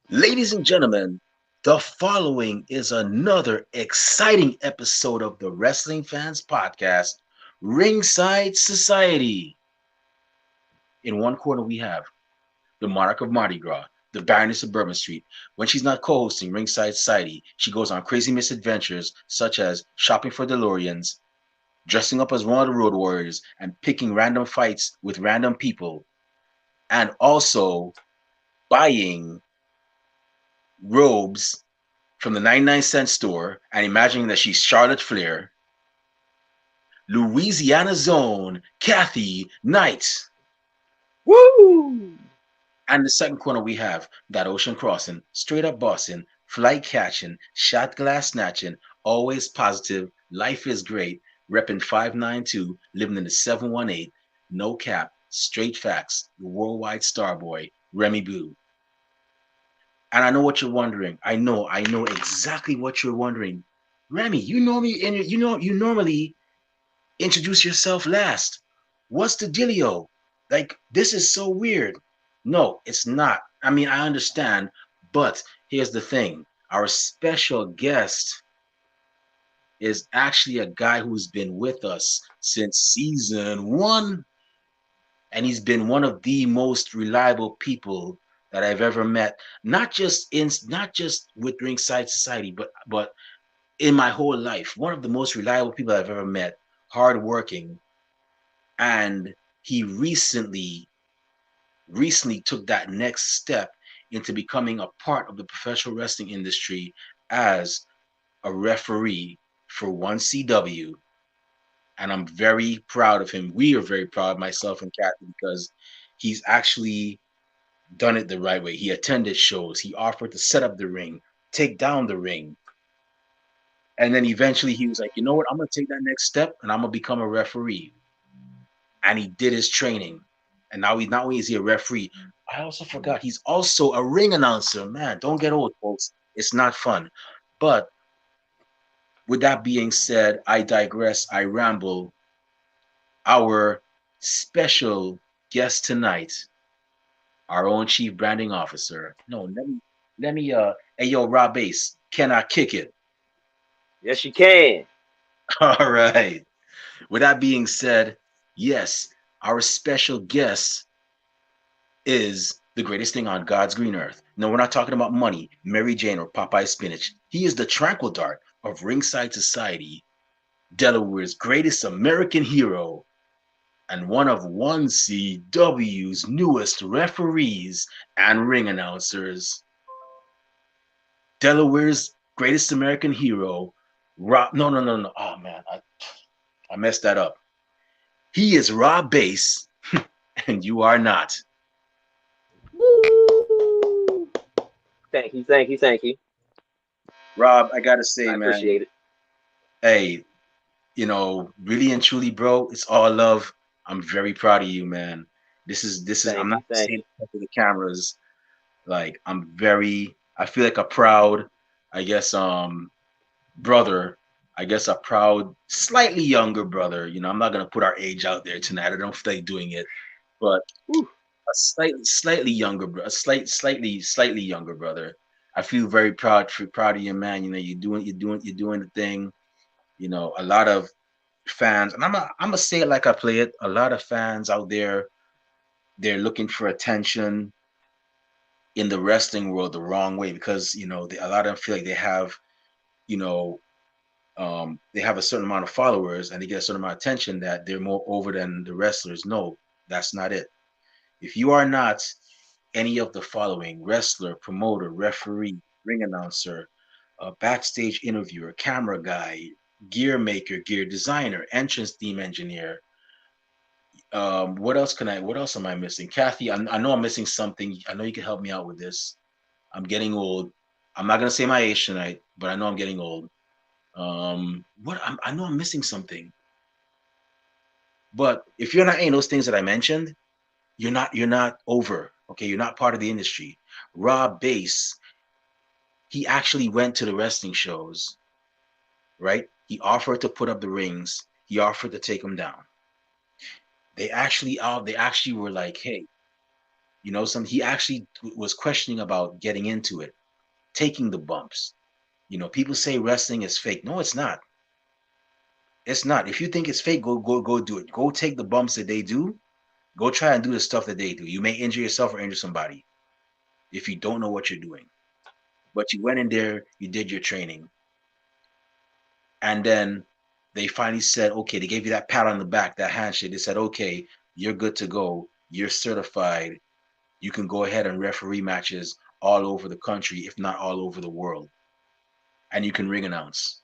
Ladies and gentlemen, the following is another exciting episode of the Wrestling Fans Podcast, Ringside Society. In one corner, we have the Monarch of Mardi Gras, the Baroness of Bourbon Street. When she's not co hosting Ringside Society, she goes on crazy misadventures such as shopping for DeLoreans, dressing up as one of the Road Warriors, and picking random fights with random people, and also buying robes from the 99-cent store and imagining that she's Charlotte Flair, Louisiana's own Kathy Knight. Woo! And the second corner, we have that ocean crossing, straight up bossing, flight catching, shot glass snatching, always positive, life is great, repping 592, living in the 718, no cap, straight facts, the worldwide star boy, Remy Boo. And I know what you're wondering. I know exactly what you're wondering. Remy, you normally introduce yourself last. What's the dealio? Like, this is so weird. No, it's not. I mean, I understand, but here's the thing. Our special guest is actually a guy who's been with us since season 1, and he's been one of the most reliable people that I've ever met. Not just with Ringside Society, but in my whole life. One of the most reliable people I've ever met. Hardworking, and he recently took that next step into becoming a part of the professional wrestling industry as a referee for 1CW, and I'm very proud of him. We are very proud, myself and Kathy, because he's actually done it the right way. He attended shows, he offered to set up the ring, take down the ring, and then eventually he was like, you know what, I'm gonna take that next step and I'm gonna become a referee. And he did his training. And now he not only is he a referee, I also forgot he's also a ring announcer. Man, don't get old, folks. It's not fun. But with that being said, I digress. I ramble. Our special guest tonight, our own chief branding officer. No, let me hey yo, Rob Bass, can I kick it? Yes, you can. All right. With that being said, yes, our special guest is the greatest thing on God's green earth. No, we're not talking about money, Mary Jane, or Popeye spinach. He is the tranquil dart of Ringside Society, Delaware's greatest American hero, and one of 1CW's newest referees and ring announcers. Delaware's greatest American hero, Rob. No, no, no, no. Oh man, I messed that up. He is Rob Bass, and you are not. Woo! Thank you. Rob, I gotta say, I man, appreciate it. hey, really and truly, bro, it's all love. I'm very proud of you, man. This is I'm Thank not you, thank saying you. it to the cameras. Like I feel like a proud, I guess, brother, I guess a proud, slightly younger brother. I'm not gonna put our age out there tonight. I don't feel like doing it, but Woo. a slightly younger, a slightly younger brother. I feel very proud of you, man. You're doing the thing. A lot of fans, and I'm gonna say it like I play it. A lot of fans out there, they're looking for attention in the wrestling world the wrong way because a lot of them feel like you know they have a certain amount of followers and they get a certain amount of attention that they're more over than the wrestlers. No, that's not it. If you are not any of the following: wrestler, promoter, referee, ring announcer, a backstage interviewer, camera guy, gear maker, gear designer, entrance theme engineer. What else am I missing? Kathy, I know I'm missing something. I know you can help me out with this. I'm getting old. I'm not gonna say my age tonight, but I know I'm getting old. I know I'm missing something. But if you're not any of those things that I mentioned, you're not over. Okay, you're not part of the industry. Rob Bass, he actually went to the wrestling shows, right? He offered to put up the rings. He offered to take them down. They actually were like, hey, Some he actually was questioning about getting into it, taking the bumps. People say wrestling is fake. No, it's not. It's not. If you think it's fake, go do it. Go take the bumps that they do. Go try and do the stuff that they do. You may injure yourself or injure somebody if you don't know what you're doing. But you went in there, you did your training, and then they finally said, okay, they gave you that pat on the back, that handshake. They said, okay, you're good to go. You're certified. You can go ahead and referee matches all over the country, if not all over the world, and you can ring announce.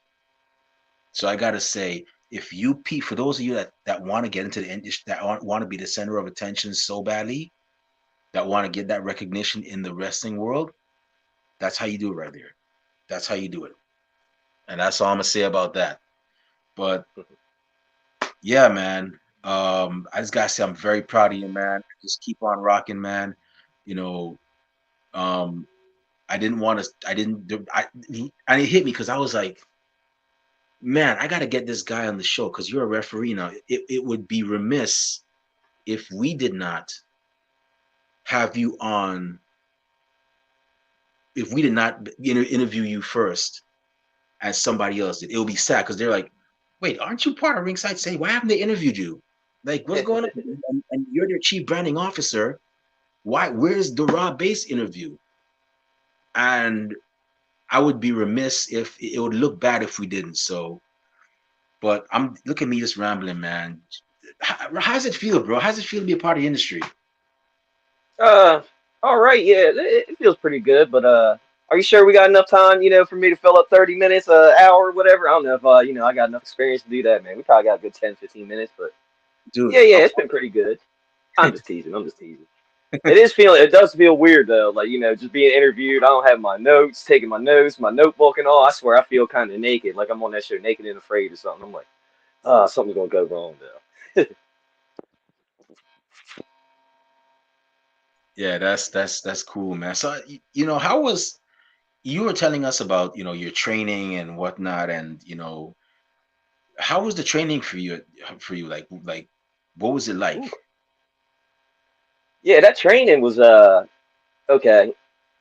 So I gotta say, if you for those of you that want to get into the industry, that want to be the center of attention so badly, that want to get that recognition in the wrestling world, that's how you do it right there. That's how you do it. And that's all I'm gonna say about that. But yeah, man. I just gotta say I'm very proud of you, man. Just keep on rocking, man. You know, um, I didn't want to. I didn't. And it hit me because I was like, man, I gotta get this guy on the show because you're a referee now. It would be remiss if we did not have you on. If we did not interview you first, as somebody else did, it'll be sad because they're like, wait, aren't you part of Ringside? Say, why haven't they interviewed you? Like, what's going on? And you're their chief branding officer. Why? Where's the raw base interview? And I would be remiss if it would look bad if we didn't. So, but I'm look at me just rambling, man. How's it feel, bro? How's it feel to be a part of the industry? Uh, all right, yeah, it feels pretty good, but are you sure we got enough time, for me to fill up 30 minutes, hour, whatever? I don't know if I got enough experience to do that, man. We probably got a good 10, 15 minutes, but Dude, yeah, yeah, it's been pretty good. I'm just teasing. I'm just teasing. It does feel weird though, like, just being interviewed. I don't have my notes, taking my notes, my notebook and all. I swear I feel kind of naked, like I'm on that show Naked and Afraid or something. I'm like, something's gonna go wrong though. yeah, that's cool, man. So, how was you were telling us about, your training and whatnot, and how was the training for you? Like, what was it like? Ooh. Yeah, that training was okay.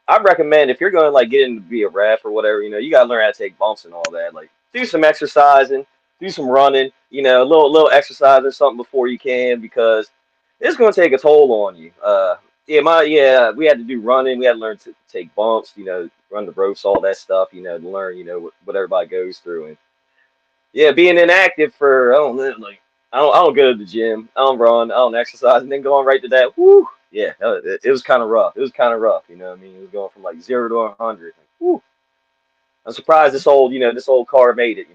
I recommend if you're going to like get into be a ref or whatever, you gotta learn how to take bumps and all that. Like do some exercising, do some running, a little exercise or something before you can because it's gonna take a toll on you. We had to do running, we had to learn to take bumps, run the ropes, all that stuff, to learn, what everybody goes through. And yeah, being inactive for I don't know, like I don't go to the gym, I don't run, I don't exercise, and then going right to that. Whoo, yeah, it was kind of rough. It was kind of rough, you know what I mean? It was going from like 0 to 100. Like, whoo. I'm surprised this old car made it,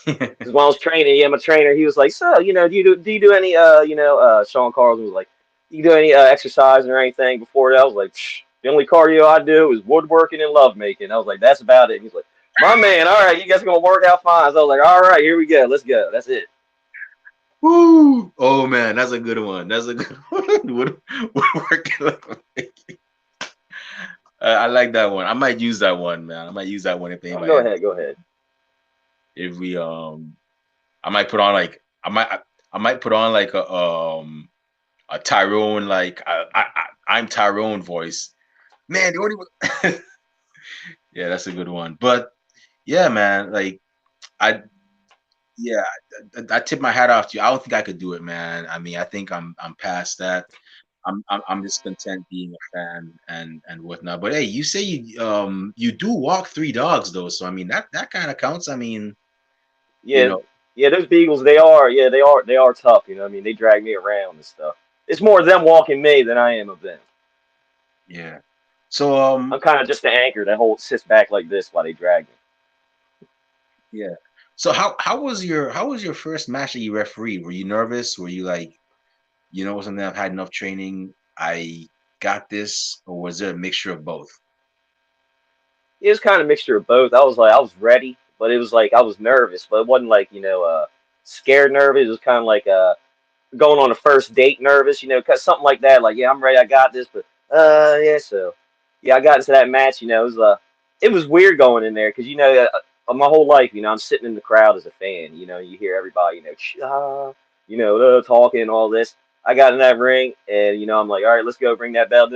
because when I was training, yeah, my trainer, he was like, so, do you do any, Sean Carlson was like, do you do any exercise or anything before that? I was like, psh, the only cardio I do is woodworking and lovemaking. I was like, that's about it. And he's like, my man, all right, you guys are gonna work out fine. So I was like, all right, here we go, let's go. That's it. Woo! Oh man, that's a good one. That's a good one. I like that one. I might use that one, man. I might use that one if Oh, anybody go ever, ahead, go ahead. if we I might put on like I might put on like a Tyrone, like I'm Tyrone voice. Man, the only yeah, that's a good one. But yeah, man, like I yeah, I tip my hat off to you. I don't think I could do it, man. I mean, I think I'm past that. I'm just content being a fan and whatnot. But hey, you say you do walk three dogs though, so I mean that kind of counts. I mean, you Yeah, know, yeah, those Beagles, they are tough. You know what I mean? They drag me around and stuff. It's more them walking me than I am of them. yeah. So I'm kind of just the anchor that sits back like this while they drag me. yeah. So how was your first match that you refereed? Were you nervous? Were you like, something, I've had enough training, I got this, or was it a mixture of both? It was kind of a mixture of both. I was like, I was ready, but it was like I was nervous, but it wasn't like scared nervous. It was kind of like going on a first date nervous, cause something like that. Like, yeah, I'm ready, I got this, but yeah, so yeah, I got into that match. It was weird going in there because my whole life, I'm sitting in the crowd as a fan. You hear everybody, talking and all this. I got in that ring, and I'm like, all right, let's go ring that bell.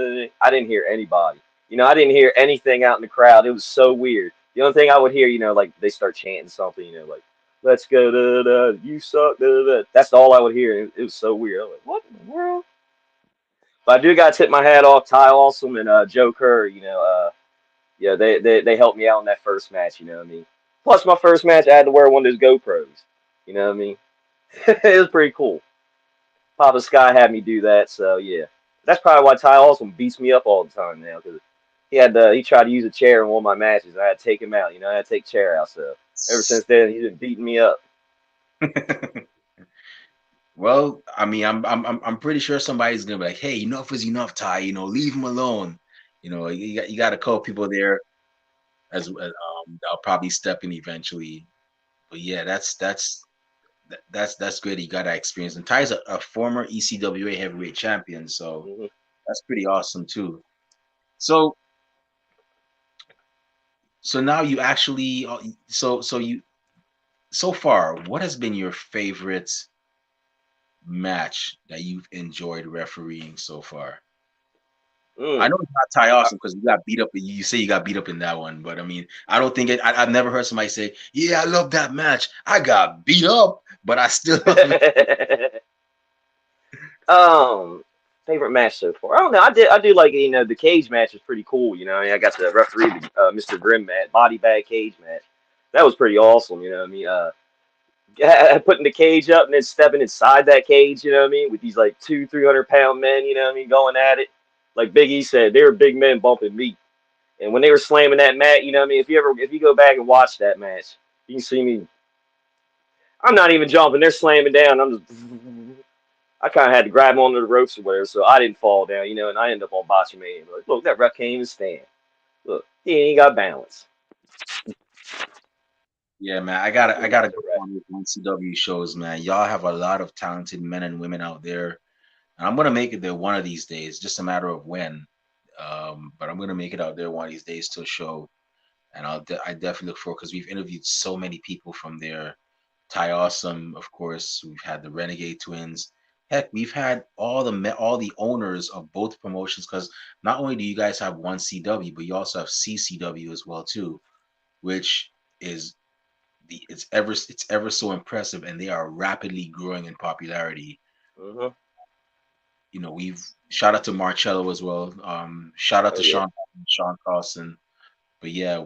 I didn't hear anybody. I didn't hear anything out in the crowd. It was so weird. The only thing I would hear, like they start chanting something, like "Let's go, da, da, da, you suck." Da, da, da. That's all I would hear. It was so weird. I was like, what in the world? But I do got to tip my hat off Ty Awesome and Joe Kerr. Yeah, they helped me out in that first match. You know what I mean? Plus, my first match, I had to wear one of those GoPros. You know what I mean? It was pretty cool. Papa Sky had me do that, so yeah. That's probably why Ty Awesome beats me up all the time now, because he tried to use a chair in one of my matches, and I had to take him out. I had to take the chair out. So ever since then, he's been beating me up. Well, I mean, I'm pretty sure somebody's gonna be like, "Hey, enough is enough, Ty. Leave him alone." You got a couple people there that'll probably step in eventually. But yeah, that's good. You got that experience, and Ty's a former ECWA heavyweight champion, so Hmm. that's pretty awesome too. So so now you actually so far, what has been your favorite match that you've enjoyed refereeing so far? I Mm. know it's not Ty Austin because you got beat up. You say you got beat up in that one, but I mean, I don't think I've never heard somebody say, "Yeah, I love that match. I got beat up, but I still love it." um, Favorite match so far? I don't know. I do like the cage match is pretty cool. I got the referee, Mr. Grimm match, body bag cage match. That was pretty awesome. You know what I mean? Putting the cage up and then stepping inside that cage, with these like 300 pound men, going at it. Like Big E said, they were big men bumping meat. And when they were slamming that mat, if you go back and watch that match, you can see me. I'm not even jumping. They're slamming down. I kind of had to grab onto the ropes or whatever, so I didn't fall down, and I ended up on Botchamania. Like, look, that ref can't even stand. Look, he ain't got balance. Yeah, man, I Pretty gotta much a go ref. on these NCW shows, man. Y'all have a lot of talented men and women out there, and I'm gonna make it there one of these days. Just a matter of when. But I'm gonna make it out there one of these days to a show, and I definitely look forward because we've interviewed so many people from there. Ty Awesome, of course. We've had the Renegade Twins. Heck, we've had all the owners of both promotions because not only do you guys have one CW, but you also have CCW as well too, which is it's ever so impressive, and they are rapidly growing in popularity. Hmm. We've shout out to Marcello as well. Shout out Oh to yeah. Sean Carlson. But yeah,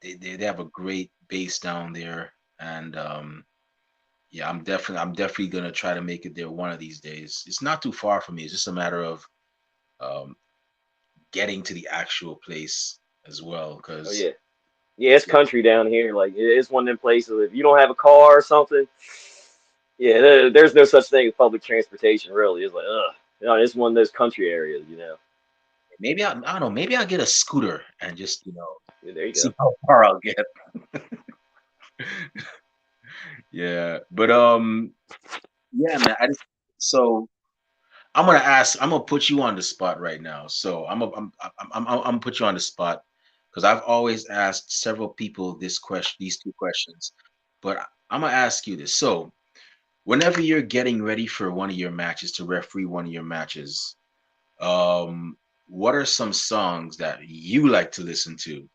they have a great base down there, and yeah, I'm definitely gonna try to make it there one of these days. It's not too far from me. It's just a matter of um, getting to the actual place as well. Oh Because yeah. Yeah, it's yeah, country down here. Like it's one of them places. If you don't have a car or something, yeah, there's no such thing as public transportation. Really, it's like ugh. It's one of those country areas. maybe I don't know. Maybe I'll get a scooter and just Yeah, there you see go. how far I'll get. Yeah, but yeah, man. So I'm gonna put you on the spot right now. So I'm gonna put you on the spot because I've always asked several people these two questions, but I'm gonna ask you this. So whenever you're getting ready for one of your matches to referee one of your matches, what are some songs that you like to listen to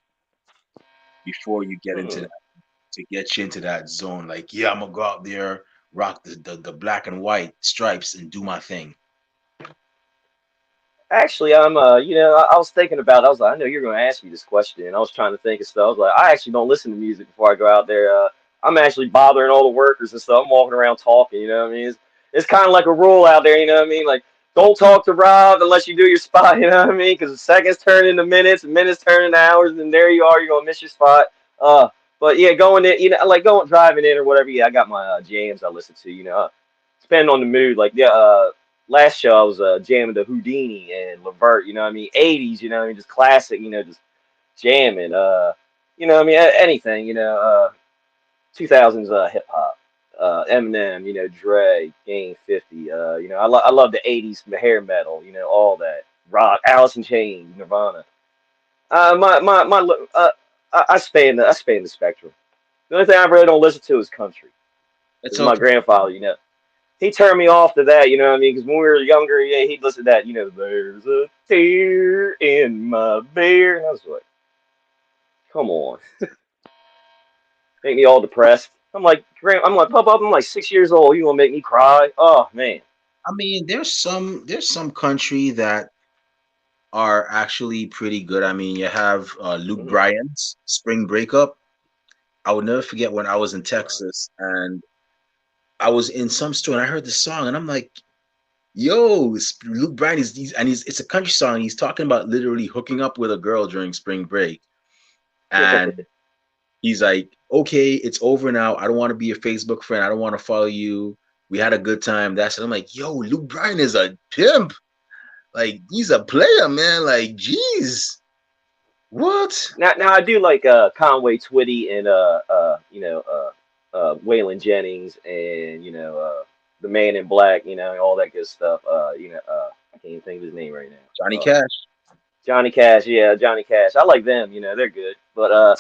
before you get into Hmm. that to get you into that zone? Like, yeah, I'm gonna go out there, rock the black and white stripes, and do my thing. Actually, I was thinking about. I was like, I know you're going to ask me this question, and I was trying to think of stuff. I was like, I actually don't listen to music before I go out there. I'm actually bothering all the workers and stuff. I'm walking around talking. You know what I mean? It's kind of like a rule out there. You know what I mean? Like, don't talk to Rob unless you do your spot. You know what I mean? Because the seconds turn into minutes, and minutes turn into hours, and there you are. You're gonna miss your spot. Uh, but yeah, going in, like going driving in or whatever. Yeah, I got my jams I listen to. Depending on the mood. Like yeah, last show I was jamming to Houdini and Levert, 80s, just classic, just jamming. Anything, 2000s hip hop. Eminem, Dre, Game 50. I love the 80s hair metal, all that. Rock, Alice in Chains, Nirvana. My I span the spectrum. The only thing I really don't listen to is country. It's This is my okay. grandfather. he turned me off to that. You know what I mean? Because when we were younger, yeah, he'd listen to that. You know, there's a tear in my beer, and I was like, come on, make me all depressed. I'm like, Papa, I'm like 6 years old. You gonna make me cry? Oh man. I mean, there's some country that are actually pretty good. I mean, you have Luke Mm-hmm. Bryan's Spring Breakup. I would never forget when I was in Right. Texas and I was in some store and I heard the song and I'm like, "Yo, Luke Bryan it's a country song. He's talking about literally hooking up with a girl during spring break." And he's like, "Okay, it's over now. I don't want to be your Facebook friend. I don't want to follow you. We had a good time." That's it. I'm like, "Yo, Luke Bryan is a pimp. Like, he's a player, man. Like, jeez, what?" Now I do like Conway Twitty and Waylon Jennings and the Man in Black, all that good stuff. I can't even think of his name right now. Johnny Cash. Johnny Cash, yeah, Johnny Cash. I like them, they're good. But other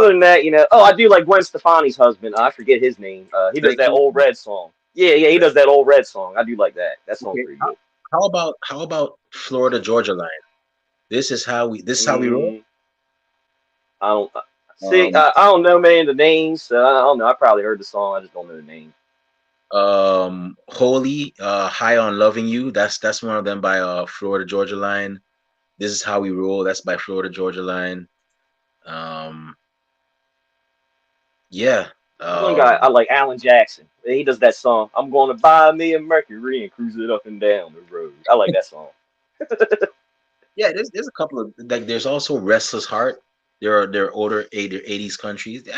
than that, oh, I do like Gwen Stefani's husband. I forget his name. He does Blake that old Shelton. red song. Yeah, he Right. does that old red song. I do like that. That song's Okay. pretty good. How about Florida Georgia line? This is how we roll. Mm, I don't see. Um, I don't know, man, the names. I don't know. I probably heard the song. I just don't know the name. Holy, High on Loving You. That's one of them by Florida Georgia line. This is how we roll. That's by Florida Georgia line. Um, yeah. One guy I Um, like, Alan Jackson. He does that song. I'm going to buy me a Mercury and cruise it up and down the road. I like that song. yeah. There's a couple of like. There's also Restless Heart. There are older 80s countries.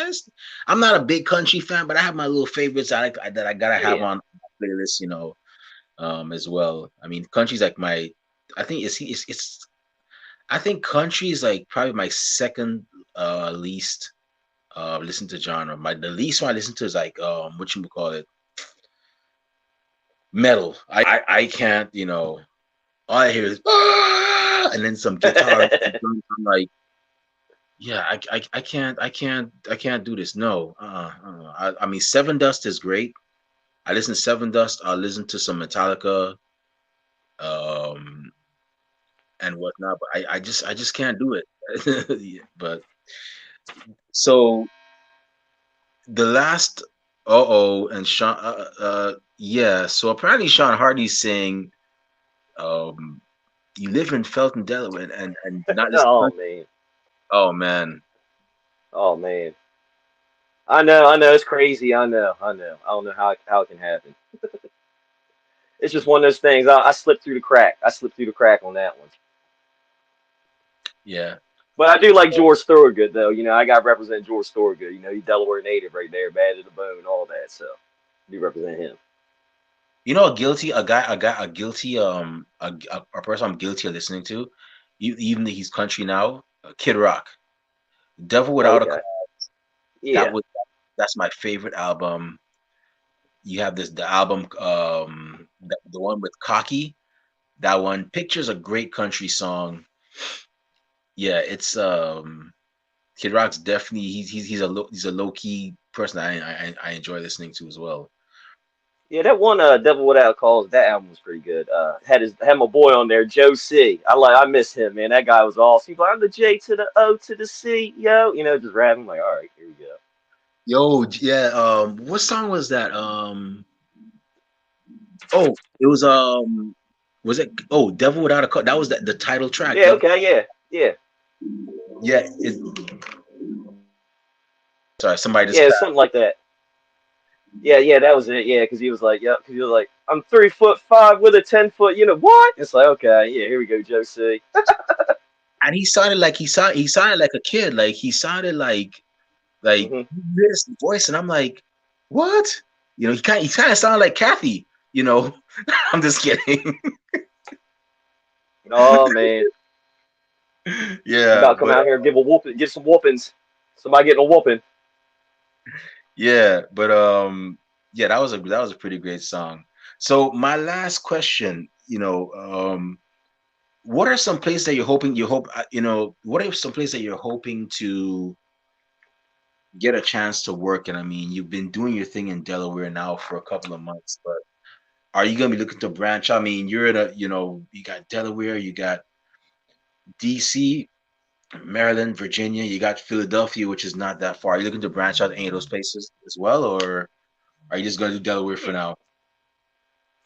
I'm not a big country fan, but I have my little favorites that I gotta Oh have yeah. on my playlist. As well. I mean, countries like my. I think it's I think country is like probably my second least listen to genre. The least one I listen to is like what you would call it, metal. I can't, all I hear is "Ah!" and then some guitar. I'm like, yeah, I can't do this. No, I mean, Seven Dust is great. I listen to Seven Dust. I listen to some Metallica, um, and whatnot. But I just can't do it. Yeah, but so the last and Sean yeah, so apparently Sean Hardy's saying um you live in Felton, Delaware and not listen to Oh country. man. Oh man. Oh man. I know, it's crazy. I know. I don't know how it can happen. It's just one of those things. I slipped through the crack. I slipped through the crack on that one. Yeah. But I do like George Thorogood though. I got to represent George Thorogood. He's Delaware native right there, bad to the bone, all that. So I do represent him. A guilty a person I'm guilty of listening to, even though he's country now, Kid Rock. Devil Without a Okay. Cause. That Yeah. was that's my favorite album. You have the album the one with Cocky. That one, Picture's a great country song. Yeah, it's Kid Rock's definitely he's a low key person I enjoy listening to as well. Yeah, that one Devil Without a Cause, that album was pretty good. Had my boy on there, Joe C. I miss him, man. That guy was awesome. He's like, I'm the J to the O to the C, yo. Just rapping like, all right, here we go. Yo, yeah, what song was that? Oh, it was it Devil Without a Cause. That was the title track. Yeah, okay, yeah, yeah. Yeah, sorry, somebody just Yeah, something like that. Yeah, that was it. Yeah, because he was like, because he was like, I'm 3'5" with a 10 foot. What? It's like, okay, yeah, here we go, Joe C. and he sounded like a kid. Like he sounded like Hmm. this voice, and I'm like, what? He kind of sounded like Kathy. I'm just kidding. Oh man, you Yeah, about to come but out here and give a whooping, get some whoopings. Somebody getting a whooping. yeah, but yeah, that was a pretty great song. So my last question, what are some places that you're hoping what are some places that you're hoping to get a chance to work, and I mean, you've been doing your thing in Delaware now for a couple of months, but are you gonna be looking to branch? I mean, you're in a, you got Delaware, you got DC, Maryland, Virginia, you got Philadelphia, which is not that far. Are you looking to branch out to any of those places as well, or are you just gonna do Delaware for Yeah, now?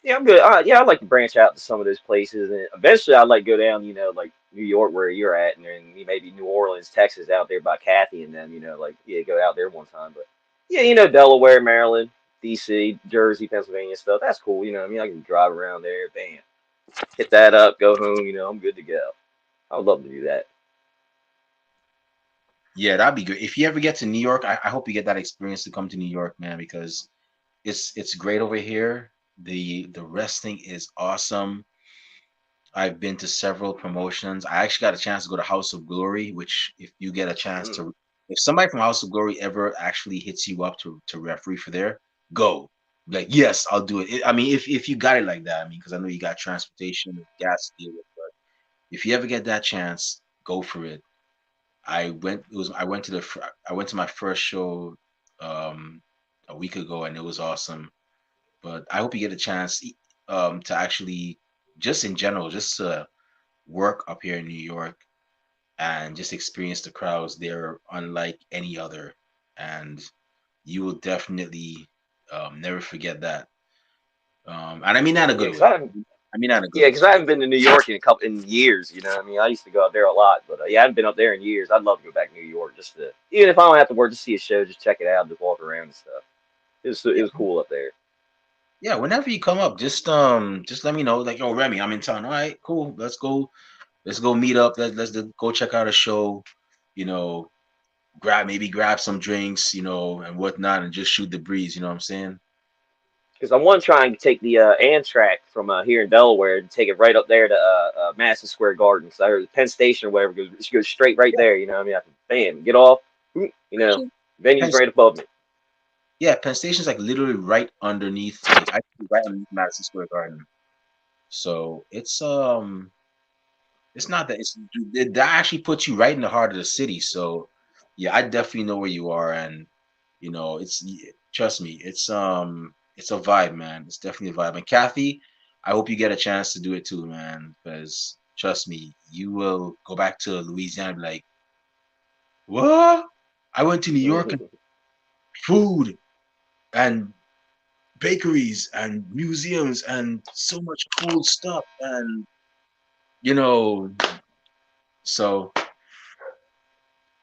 yeah, I'm good. Yeah, I'd like to branch out to some of those places, and eventually I'd like to go down, like New York where you're at, and then maybe New Orleans, Texas, out there by Kathy and them. Like yeah, go out there one time. But yeah, Delaware, Maryland, D.C., Jersey, Pennsylvania stuff. That's cool. I can drive around there, bam, hit that up, go home. I'm good to go. I would love to do that. Yeah, that'd be good. If you ever get to New York, I hope you get that experience to come to New York, man, because it's great over here. The wrestling is awesome. I've been to several promotions. I actually got a chance to go to House of Glory, which if you get a chance Mm. to, if somebody from House of Glory ever actually hits you up to referee for there, go. Like, yes, I'll do it. I mean, if you got it like that, I mean, because I know you got transportation and gas to deal with, but if you ever get that chance, go for it. I went to my first show um a week ago, and it was awesome. But I hope you get a chance to actually, just in general, just to work up here in New York and just experience the crowds. They're unlike any other, and you will definitely never forget that. And I mean that in a Yeah, good because way. I haven't. I mean that in a good Yeah, way. because I haven't been to New York in years. I used to go out there a lot, but yeah, I haven't been up there in years. I'd love to go back to New York just to, even if I don't have to work, to see a show, just check it out, just walk around and stuff. It Yeah, was cool up there. yeah. Whenever you come up, just let me know. Like, yo, Remy, I'm in town. All right, cool. Let's go. Let's go meet up. Let's go check out a show. You know, grab some drinks. And whatnot, and just shoot the breeze. You know what I'm saying? Because I want to try and take the Amtrak from here in Delaware and take it right up there to Madison Square Garden. Because I heard Penn Station or whatever goes straight right there. I can bam, get off. You know, Actually, Penn, venue's right above me. yeah, Penn Station's like literally right underneath, like actually right underneath Madison Square Garden. So it's not that that actually puts you right in the heart of the city. So yeah, I definitely know where you are, and trust me, it's a vibe, man. It's definitely a vibe. And Kathy, I hope you get a chance to do it too, man. Because trust me, you will go back to Louisiana and be like, what? I went to New York and food and bakeries and museums and so much cool stuff, and you know so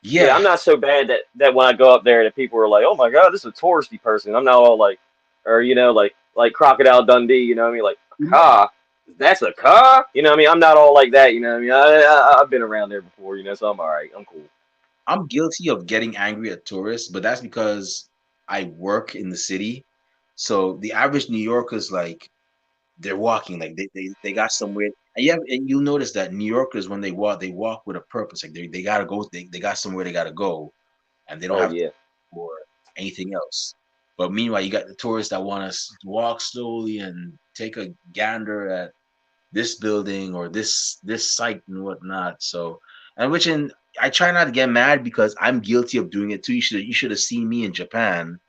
Yeah, yeah. I'm not so bad that when I go up there that people are like, "Oh my God, this is a touristy person." I'm not all like, or like Crocodile Dundee. Like a car. That's a car. I'm not all like that. I've been around there before. So I'm all right. I'm cool. I'm guilty of getting angry at tourists, but that's because I work in the city. So the average New Yorker's like, they're walking like they got somewhere. And you'll notice that New Yorkers, when they walk with a purpose. Like they gotta go, they got somewhere they gotta go, and they don't Oh have yeah. for anything else. But meanwhile, you got the tourists that want to walk slowly and take a gander at this building or this site and whatnot. So, and which in I try not to get mad because I'm guilty of doing it too. You should have seen me in Japan.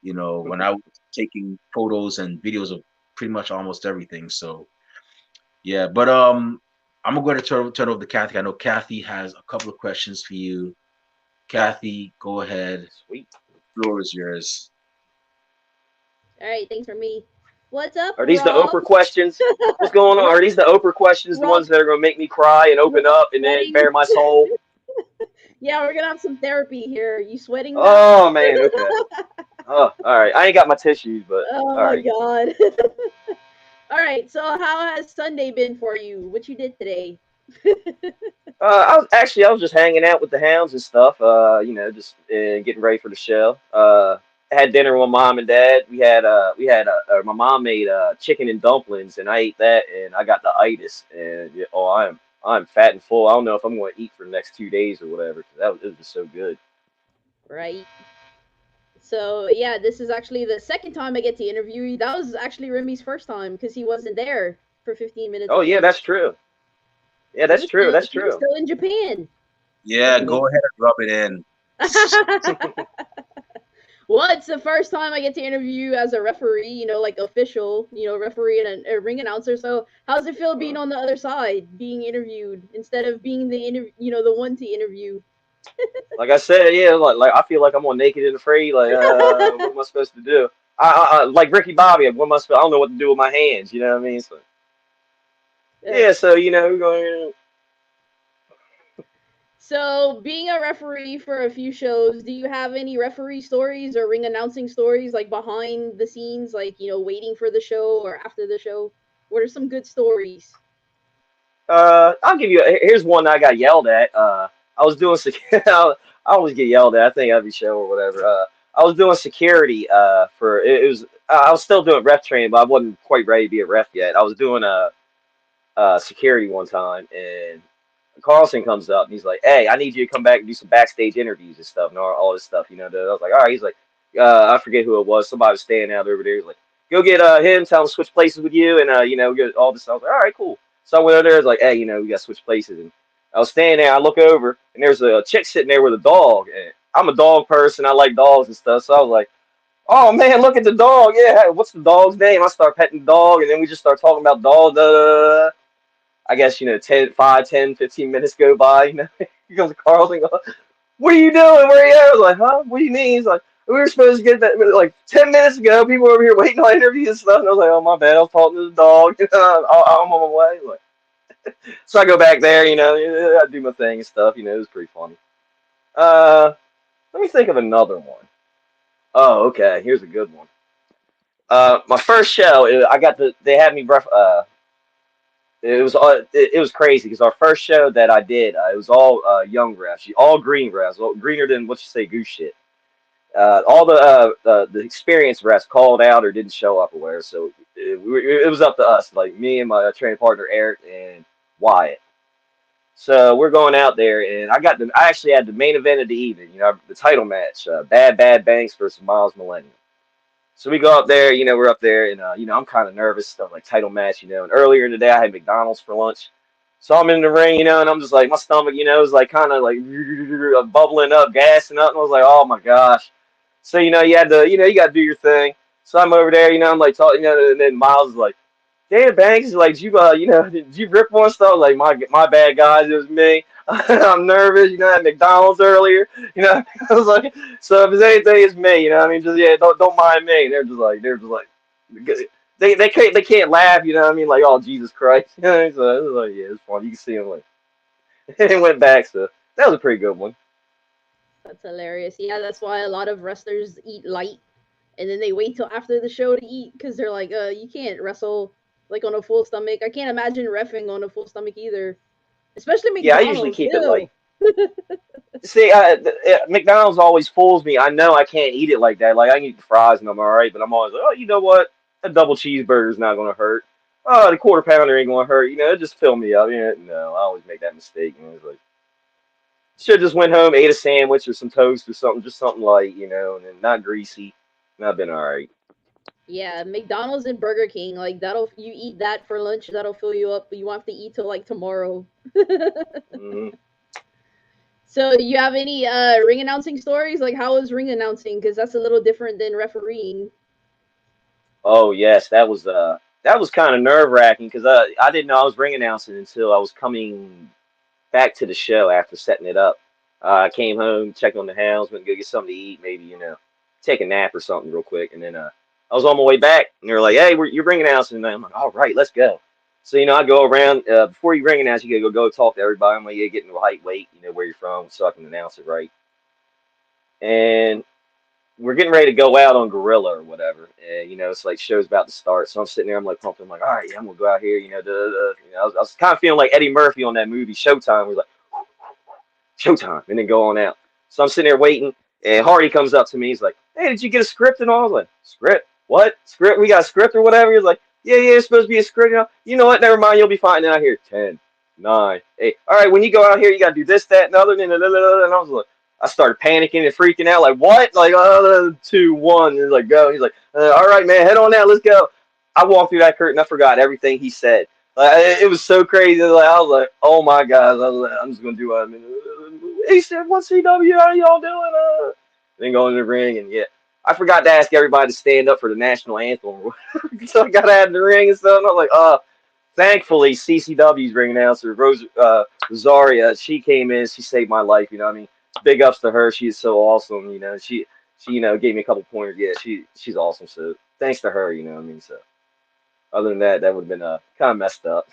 When I was taking photos and videos of pretty much almost everything. So yeah, but I'm gonna go to turn over to Kathy. I know Kathy has a couple of questions for you. Kathy, go ahead. Sweet. Floor is yours. All right, thanks for me. What's up, Are these the Rob? Oprah questions? What's going on? Rob, Are these the Oprah questions? The Rob, ones that are gonna make me cry and open Rob up and then sweating. bare my soul? Yeah, we're gonna have some therapy here. You sweating now? Oh man. Okay. Oh, all right. I ain't got my tissues, but Oh all my right. god. All right, so how has Sunday been for you? What you did today? I was just hanging out with the hounds and stuff. Just getting ready for the show. Had dinner with my mom and dad. My mom made chicken and dumplings, and I ate that, and I got the itis, and yeah, oh, I'm fat and full. I don't know if I'm going to eat for the next 2 days or whatever, because it was just so good. Right. So yeah, this is actually the second time I get to interview you. That was actually Remy's first time because he wasn't there for 15 minutes Oh at yeah, first. that's true. Yeah, He that's was true. still That's he was true. still in Japan. Yeah, go ahead and rub it in. Well, it's the first time I get to interview as a referee, like official, referee and a ring announcer. So, how's it feel being on the other side, being interviewed instead of being the one to interview? Like I said, yeah, like I feel like I'm on Naked and Afraid. Like, what am I supposed to do? Like Ricky Bobby. What am I supposed? I don't know what to do with my hands. You know what I mean? So yeah, so we're going. So, being a referee for a few shows, do you have any referee stories or ring announcing stories, like behind the scenes, like, waiting for the show or after the show? What are some good stories? I'll give you. Here's one I got yelled at. I was doing. I always get yelled at. I think every show or whatever. I was doing security. For it was. I was still doing ref training, but I wasn't quite ready to be a ref yet. I was doing security one time, and Carlson comes up and he's like, "Hey, I need you to come back and do some backstage interviews and stuff and all this stuff." I was like, "All right." He's like, "I forget who it was. Somebody was standing out over there." He's like, "Go get him. Tell him to switch places with you." And get all this. I was like, "All right, cool." So I went over there. I was like, "Hey, we got to switch places." And I was standing there. I look over and there's a chick sitting there with a dog. And I'm a dog person. I like dogs and stuff. So I was like, "Oh man, look at the dog. Yeah, what's the dog's name?" I start petting the dog, and then we just start talking about dogs. I guess, 10, 5, 10, 15 minutes go by, he goes to Carlton, goes, "What are you doing? Where are you at?" I was like, "Huh? What do you mean?" He's like, "We were supposed to get that like 10 minutes ago. People were over here waiting on interviews and stuff." And I was like, "Oh, my bad. I was talking to the dog. I'm on my way." So I go back there, I do my thing and stuff. It was pretty funny. Uh, Let me think of another one. Oh, okay. Here's a good one. My first show, they had me it was crazy because our first show that I did, it was all young refs, all green refs, well, greener than what you say goose shit. All the experienced refs called out or didn't show up or whatever, so it was up to us, like me and my training partner Eric and Wyatt. So we're going out there, and I actually had the main event of the evening, the title match, Bad Bad Banks versus Miles Millennium. So we go up there, we're up there, and I'm kind of nervous, stuff like title match, And earlier in the day, I had McDonald's for lunch, so I'm in the ring, and I'm just like my stomach, is like kind of like bubbling up, gassing up, and I was like, oh my gosh. So you had to, you got to do your thing. So I'm over there, I'm like talking, and then Miles is like, "Dana Banks is like, did you rip one stuff?" Like, my bad, guys, it was me. I'm nervous, at McDonald's earlier, I was like, so if it's anything, it's me, I mean, just yeah, don't mind me. And they're just like, they can't laugh, I mean, like, oh Jesus Christ, So it was like, yeah, it's fun. You can see them like, it went back, so that was a pretty good one. That's hilarious. Yeah, that's why a lot of wrestlers eat light and then they wait till after the show to eat because they're like, you can't wrestle like on a full stomach. I can't imagine reffing on a full stomach either, especially Yeah, I usually McDonald's. keep it Ew. light. See, McDonald's always fools me. I know I can't eat it like that. Like I can eat the fries and I'm all right, but I'm always like, oh, you know what? A double cheeseburger's not gonna hurt. Oh, the quarter pounder ain't gonna hurt. It just fill me up. No, I always make that mistake. It's like should have just went home, ate a sandwich or some toast or something, just something light, and then not greasy. And I've been all right. Yeah, McDonald's and Burger King, like you eat that for lunch, that'll fill you up, but you won't have to eat till like tomorrow. Hmm. So, you have any ring announcing stories? Like, how is ring announcing? Because that's a little different than refereeing. Oh yes, that was kind of nerve wracking because I didn't know I was ring announcing until I was coming back to the show after setting it up. I came home, checked on the house, went to go get something to eat, maybe take a nap or something real quick, and then I was on my way back, and they were like, "Hey, you're ring announcing," and I'm like, "All right, let's go." So I go around before you ring announce, you gotta go talk to everybody. I'm like, "Yeah, getting the height, weight, where you're from, so I can announce it right." And we're getting ready to go out on Gorilla or whatever, and it's like show's about to start. So I'm sitting there, I'm like pumping, I'm like, all right, yeah, I'm gonna go out here, I was kind of feeling like Eddie Murphy on that movie Showtime. We're like Showtime, and then go on out. So I'm sitting there waiting, and Hardy comes up to me. He's like, "Hey, did you get a script?" And all I was like, "Script? What script? We got a script or whatever?" He's like, "Yeah, yeah, it's supposed to be a script. You know what? Never mind. You'll be fine out here. 10, 9, 8. All right, when you go out here, you gotta do this, that, and other." And I was like, I started panicking and freaking out. Like, what? Like, 2, 1. And like, go. He's like, "All right, man, head on out. Let's go." I walked through that curtain. I forgot everything he said. Like, it was so crazy. Like, I was like, "Oh my God!" I was like, "I'm just gonna do what I mean." He said, "What's CW? How y'all doing?" Then go in the ring and yeah. I forgot to ask everybody to stand up for the national anthem. So I got out of the ring and stuff. And I was like, thankfully, CCW's ring announcer, Rosaria, she came in. She saved my life. You know what I mean? Big ups to her. She's so awesome. You know, she gave me a couple pointers. Yeah, she's awesome. So thanks to her. You know what I mean? So other than that, that would have been kind of messed up.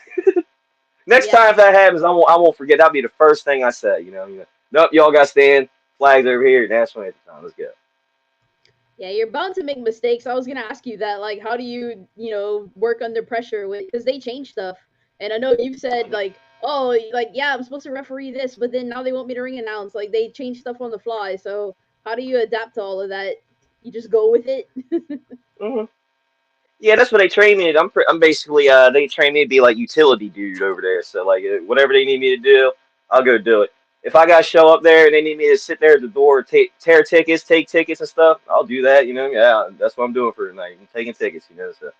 Next Yeah. time if that happens, I won't forget. That'll be the first thing I say. Nope, y'all got to stand. Flags over here. National anthem time. Let's go. Yeah, you're bound to make mistakes. I was gonna ask you that, like, how do you, work under pressure with, because they change stuff. And I know you've said like, oh, like yeah, I'm supposed to referee this, but then now they want me to ring announce. Like they change stuff on the fly. So how do you adapt to all of that? You just go with it. Hmm. Yeah, that's what they train me. I'm basically they train me to be like utility dude over there. So like whatever they need me to do, I'll go do it. If I gotta show up there and they need me to sit there at the door, tear tickets, take tickets and stuff, I'll do that. Yeah, that's what I'm doing for tonight. I'm taking tickets. So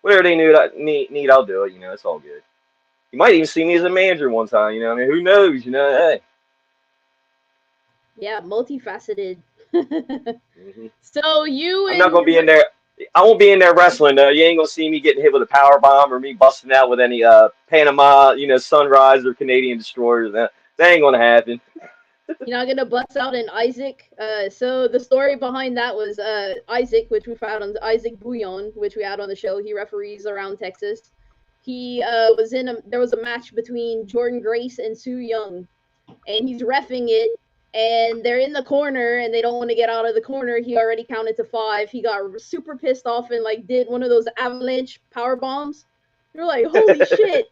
whatever they need, I'll do it. It's all good. You might even see me as a manager one time. I mean, who knows? Hey. Yeah, multifaceted. Hmm. So you I'm not and gonna be in there. I won't be in there wrestling though. You ain't gonna see me getting hit with a power bomb or me busting out with any Panama, Sunrise or Canadian destroyers. That ain't gonna happen. you're not gonna bust out in Isaac. So the story behind that was Isaac, which we found on Isaac Bouillon, which we had on the show. He referees around Texas. He was in a there was a match between Jordan Grace and Sue Young, and he's refing it. And they're in the corner, and they don't want to get out of the corner. He already counted to 5. He got super pissed off and like did one of those avalanche power bombs. You're like, holy shit!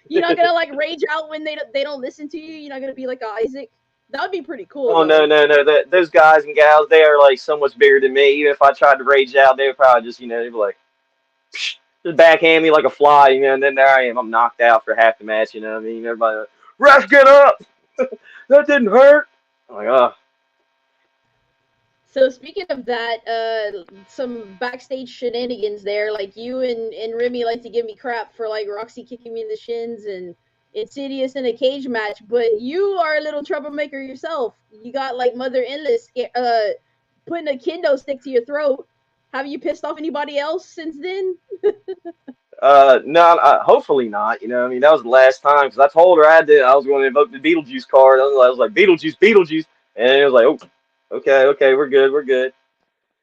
You're not gonna like rage out when they don't listen to you. You're not gonna be like Isaac. That would be pretty cool Oh no, though. no, no. Those guys and gals, they are like so much bigger than me. Even if I tried to rage out, they would probably just they'd be like, psh, just backhand me like a fly. And then there I am. I'm knocked out for half the match. You know what I mean? Everybody, like, ref, get up. That didn't hurt. I'm like, oh. So speaking of that, some backstage shenanigans there. Like you and Remy like to give me crap for like Roxy kicking me in the shins and Insidious in a cage match, but you are a little troublemaker yourself. You got like Mother Endless putting a kendo stick to your throat. Have you pissed off anybody else since then? No, hopefully not. I mean, that was the last time because I told her I was going to invoke the Beetlejuice card. I was like, Beetlejuice, Beetlejuice, and it was like, oh, okay, okay, we're good, we're good.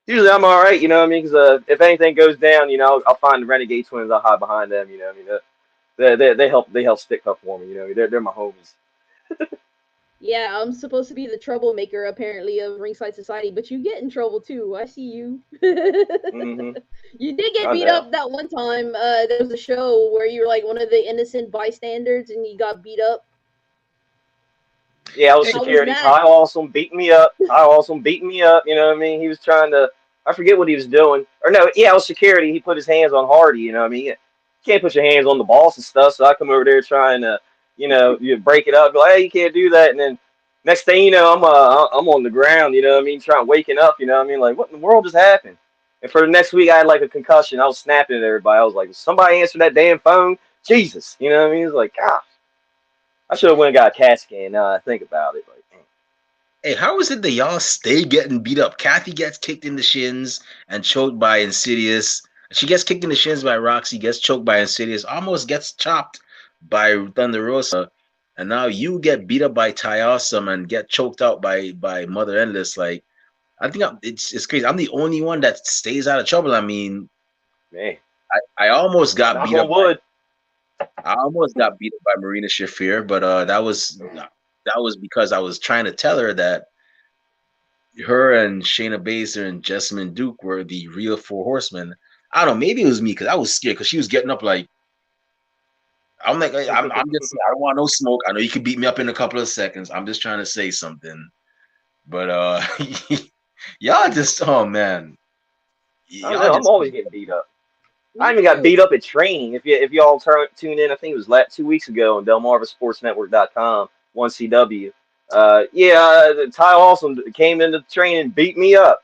Usually I'm all right, you know what I mean? Because if anything goes down, I'll find the Renegade Twins. I'll hide behind them, you know what I mean? They help stick up for me, They're my homies. Yeah, I'm supposed to be the troublemaker apparently of Ringside Society, but you get in trouble too. I see you. Hmm. You did get I beat know. up that one time. There was a show where you were like one of the innocent bystanders and you got beat up. Yeah, I was Hey, How was security. that? Ty Awesome beat me up. Ty Awesome beat me up. You know what I mean? He was trying to. I forget what he was doing. Or no, yeah, I was security. He put his hands on Hardy. You know what I mean? You can't put your hands on the boss and stuff. So I come over there trying to, you break it up. Be like, hey, you can't do that. And then next thing you know, I'm on the ground. You know what I mean? Trying waking up. You know what I mean? Like, what in the world just happened? And for the next week, I had like a concussion. I was snapping at everybody. I was like, somebody answer that damn phone. Jesus. You know what I mean? It's like, gosh, I should have went and got a CAT scan. Now I think about it. Like, hey, how is it that y'all stay getting beat up? Kathy gets kicked in the shins and choked by Insidious. She gets kicked in the shins by Roxy, gets choked by Insidious, almost gets chopped by Thunder Rosa, and now you get beat up by Ty Awesome and get choked out by Mother Endless. Like, I think it's crazy. I'm the only one that stays out of trouble. I mean, man, I almost got knock beat up on by wood. Marina Shafir, but that was because I was trying to tell her that her and Shayna Baszler and Jessamine Duke were the real four horsemen. I don't know. Maybe it was me because I was scared because she was getting up like I'm like I'm just I don't want no smoke. I know you could beat me up in a couple of seconds. I'm just trying to say something, but y'all just oh man, I don't y'all know. I'm just always getting beat up. I Me even got too. beat up at training. If y'all tune in, I think it was 2 weeks ago on DelmarvaSportsNetwork.com, 1CW. Yeah, Ty Awesome came into training, beat me up,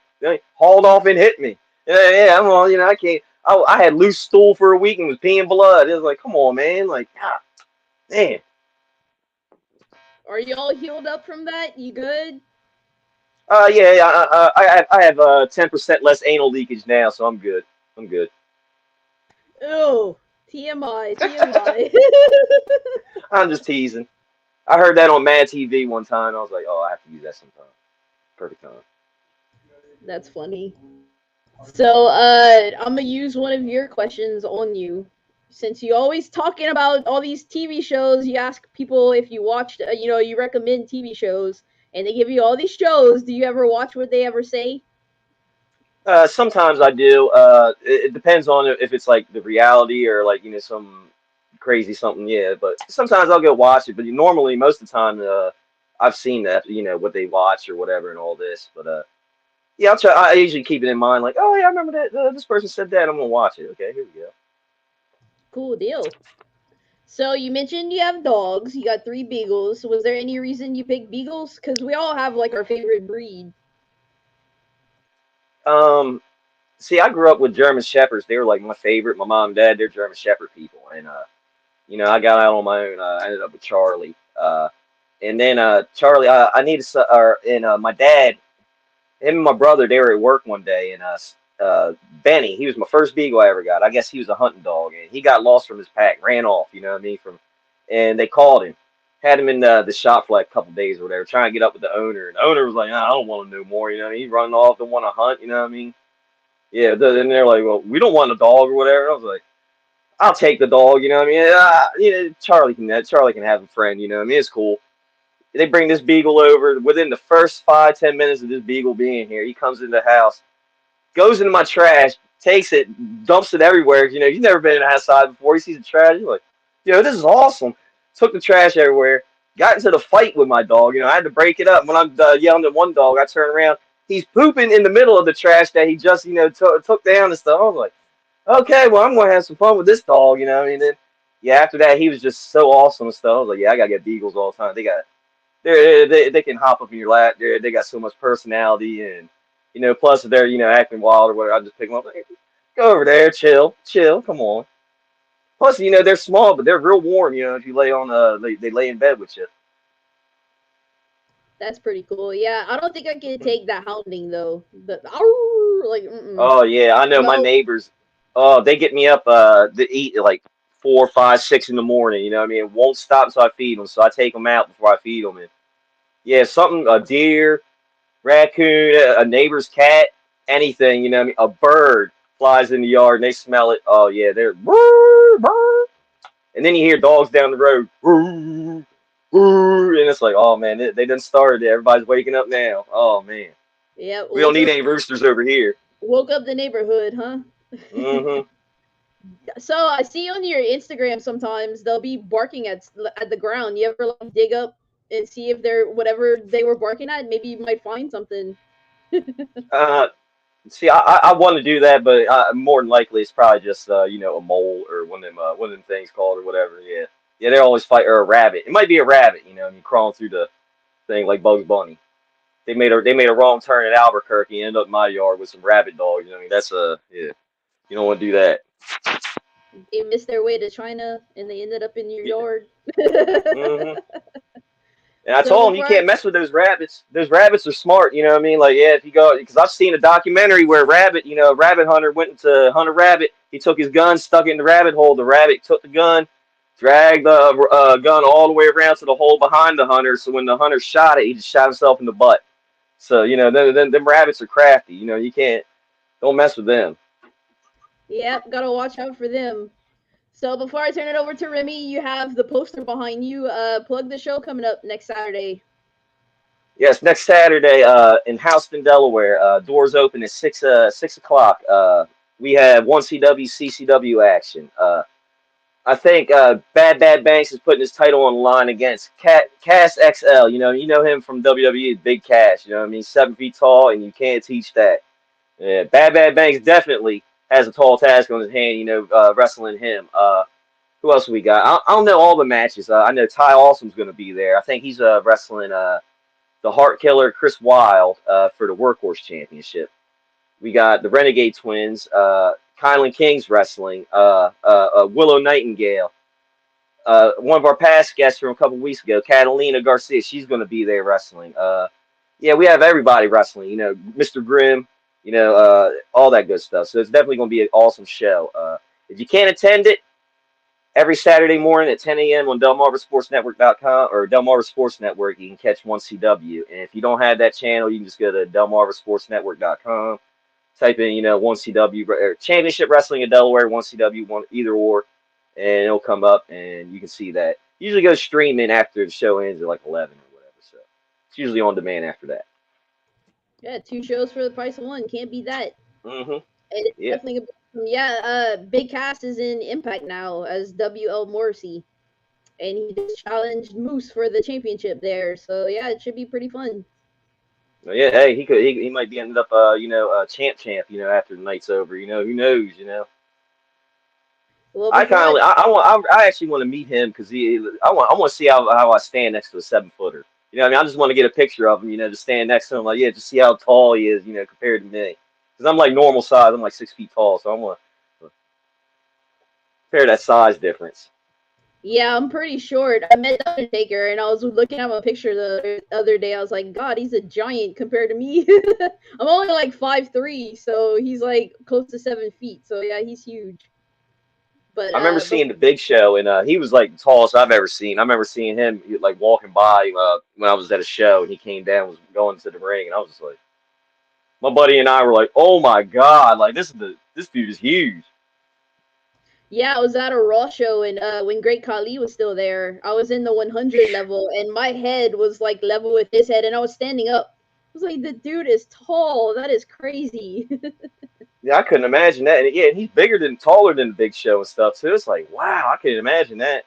hauled off and hit me. Yeah, I'm all, I can't. I had loose stool for a week and was peeing blood. It was like, come on, man. Like, God, man. Are you all healed up from that? You good? I have 10% less anal leakage now, so I'm good. I'm good. Ew. TMI. TMI. I'm just teasing. I heard that on Mad TV one time. I was like, oh, I have to use that sometime. Perfect time. That's funny. So, I'm gonna use one of your questions on you. Since you always talking about all these TV shows, you ask people if you watched, you recommend TV shows, and they give you all these shows. Do you ever watch what they ever say? Sometimes I do. It depends on if it's like the reality or like some crazy something. Yeah, but sometimes I'll go watch it. But normally, most of the time, I've seen that what they watch or whatever and all this. But yeah, I'll try. I usually keep it in mind. Like, oh yeah, I remember that this person said that. I'm gonna watch it. Okay, here we go. Cool deal. So you mentioned you have dogs. You got 3 beagles. Was there any reason you picked beagles? Because we all have like our favorite breed. Um, See, I grew up with German Shepherds. They were like my favorite. My mom and dad, they're German Shepherd people, and I got out on my own. I ended up with Charlie. And then Charlie, I needed, or and my dad, him and my brother, they were at work one day, and Benny, he was my first beagle I ever got. I guess he was a hunting dog, and he got lost from his pack, ran off. You know what I mean? And they called him, had him in the shop for like a couple days or whatever, trying to get up with the owner, and the owner was like, "Nah, I don't want to know more. You know, he's running off, don't want to hunt. You know what I mean? Yeah." And they're like, "Well, we don't want a dog or whatever." I was like, "I'll take the dog." You know what I mean? Charlie can have a friend. You know what I mean? It's cool. They bring this beagle over. Within the first 5-10 minutes of this beagle being here, he comes in the house, goes into my trash, takes it, dumps it everywhere. You've never been outside before. He sees the trash. You're like, this is awesome. Took the trash everywhere. Got into the fight with my dog. I had to break it up. When I'm yelling at one dog, I turn around. He's pooping in the middle of the trash that he just, took down and stuff. I was like, okay, well, I'm going to have some fun with this dog. You know what I mean? Then, yeah, after that, he was just so awesome and stuff. I was like, yeah, I got to get beagles all the time. They can hop up in your lap. They got so much personality, and plus if they're acting wild or whatever, I just pick them up. Like, go over there, chill, chill. Come on. Plus, they're small, but they're real warm. If you lay on they lay in bed with you. That's pretty cool. Yeah, I don't think I can take that hounding though. The "Arr!" like Oh yeah, I know my no. neighbors. Oh, they get me up to eat at like 4, 5, 6 in the morning. You know what I mean? It won't stop until I feed them. So I take them out before I feed them. And yeah, something a deer, raccoon, a neighbor's cat, anything, what I mean? A bird flies in the yard and they smell it. Oh yeah, they're "Brr, brr." And then you hear dogs down the road, "Brr, brr," and it's like, oh man, they done started it. Everybody's waking up now. Oh man, Yeah, we don't need any roosters over here. woke up the neighborhood, huh? Hmm. So I see on your Instagram sometimes they'll be barking at the ground. You ever like dig up and see if they're whatever they were barking at? Maybe you might find something. Uh, See, I want to do that, but more than likely it's probably just a mole or one of them things called or whatever. Yeah, yeah, they always fight or a rabbit. It might be a rabbit, and you crawling through the thing like Bugs Bunny. They made a wrong turn at Albuquerque and ended up in my yard with some rabbit dogs. I mean, that's yeah, you don't want to do that. They missed their way to China and they ended up in your Yeah. yard. Hmm. And I So told him you before can't mess with those rabbits. Those rabbits are smart, you know what I mean? Like, yeah, if you go, because I've seen a documentary where a rabbit, a rabbit hunter went to hunt a rabbit. He took his gun, stuck it in the rabbit hole. The rabbit took the gun, dragged the gun all the way around to the hole behind the hunter. So when the hunter shot it, he just shot himself in the butt. So, them rabbits are crafty. You can't, don't mess with them. Yep, gotta watch out for them. So before I turn it over to Remy, you have the poster behind you. Plug the show coming up next Saturday. Yes, next Saturday in Houston, Delaware. Doors open at 6 o'clock. We have one CW CCW action. I think Bad Bad Banks is putting his title on the line against Cass XL. You know him from WWE, Big Cass. You know what I mean? 7 feet tall, and you can't teach that. Yeah, Bad Bad Banks definitely has a tall task on his hand. Wrestling him. Who else we got? I don't know all the matches. I know Ty Awesome's going to be there. I think he's wrestling the Heart Killer Chris Wilde for the Workhorse Championship. We got the Renegade Twins, Kylan King's wrestling, Willow Nightingale. one of our past guests from a couple weeks ago, Catalina Garcia, she's going to be there wrestling. Yeah, we have everybody wrestling. You know, Mr. Grimm. You know, all that good stuff. So it's definitely going to be an awesome show. If you can't attend it, every Saturday morning at 10 a.m. on DelmarvaSportsNetwork.com or Delmarva Sports Network, you can catch 1CW. And if you don't have that channel, you can just go to DelmarvaSportsNetwork.com, type in, 1CW or Championship Wrestling in Delaware, 1CW, one either or, and it'll come up and you can see that. Usually goes streaming after the show ends at like 11 or whatever. So it's usually on demand after that. Yeah, 2 shows for the price of one. Can't beat that. Mm-hmm. It's Yeah. definitely Big Cass is in Impact now as WL Morrissey, and he just challenged Moose for the championship there. So yeah, it should be pretty fun. Yeah, hey, he might be ended up champ, after the night's over. Who knows. Well, I before kind I of I actually want to meet him because I want to see how I stand next to a 7-footer. I mean, I just want to get a picture of him. Just stand next to him, like, yeah, just see how tall he is. Compared to me, because I'm like normal size. I'm like 6 feet tall, so I want to compare that size difference. Yeah, I'm pretty short. I met the Undertaker, and I was looking at my picture the other day. I was like, God, he's a giant compared to me. I'm only like 5'3", so he's like close to 7 feet. So yeah, he's huge. But I remember seeing the Big Show, and he was like the tallest I've ever seen. I remember seeing him like walking by when I was at a show, and he came down, was going to the ring, and I was just like, my buddy and I were like, oh my God, like this dude is huge. yeah, I was at a Raw show, and when Great Khali was still there, I was in the 100 level, and my head was like level with his head, and I was standing up. I was like, the dude is tall. That is crazy. Yeah, I couldn't imagine that. And yeah, he's taller than the Big Show and stuff too. It's like, wow, I couldn't imagine that.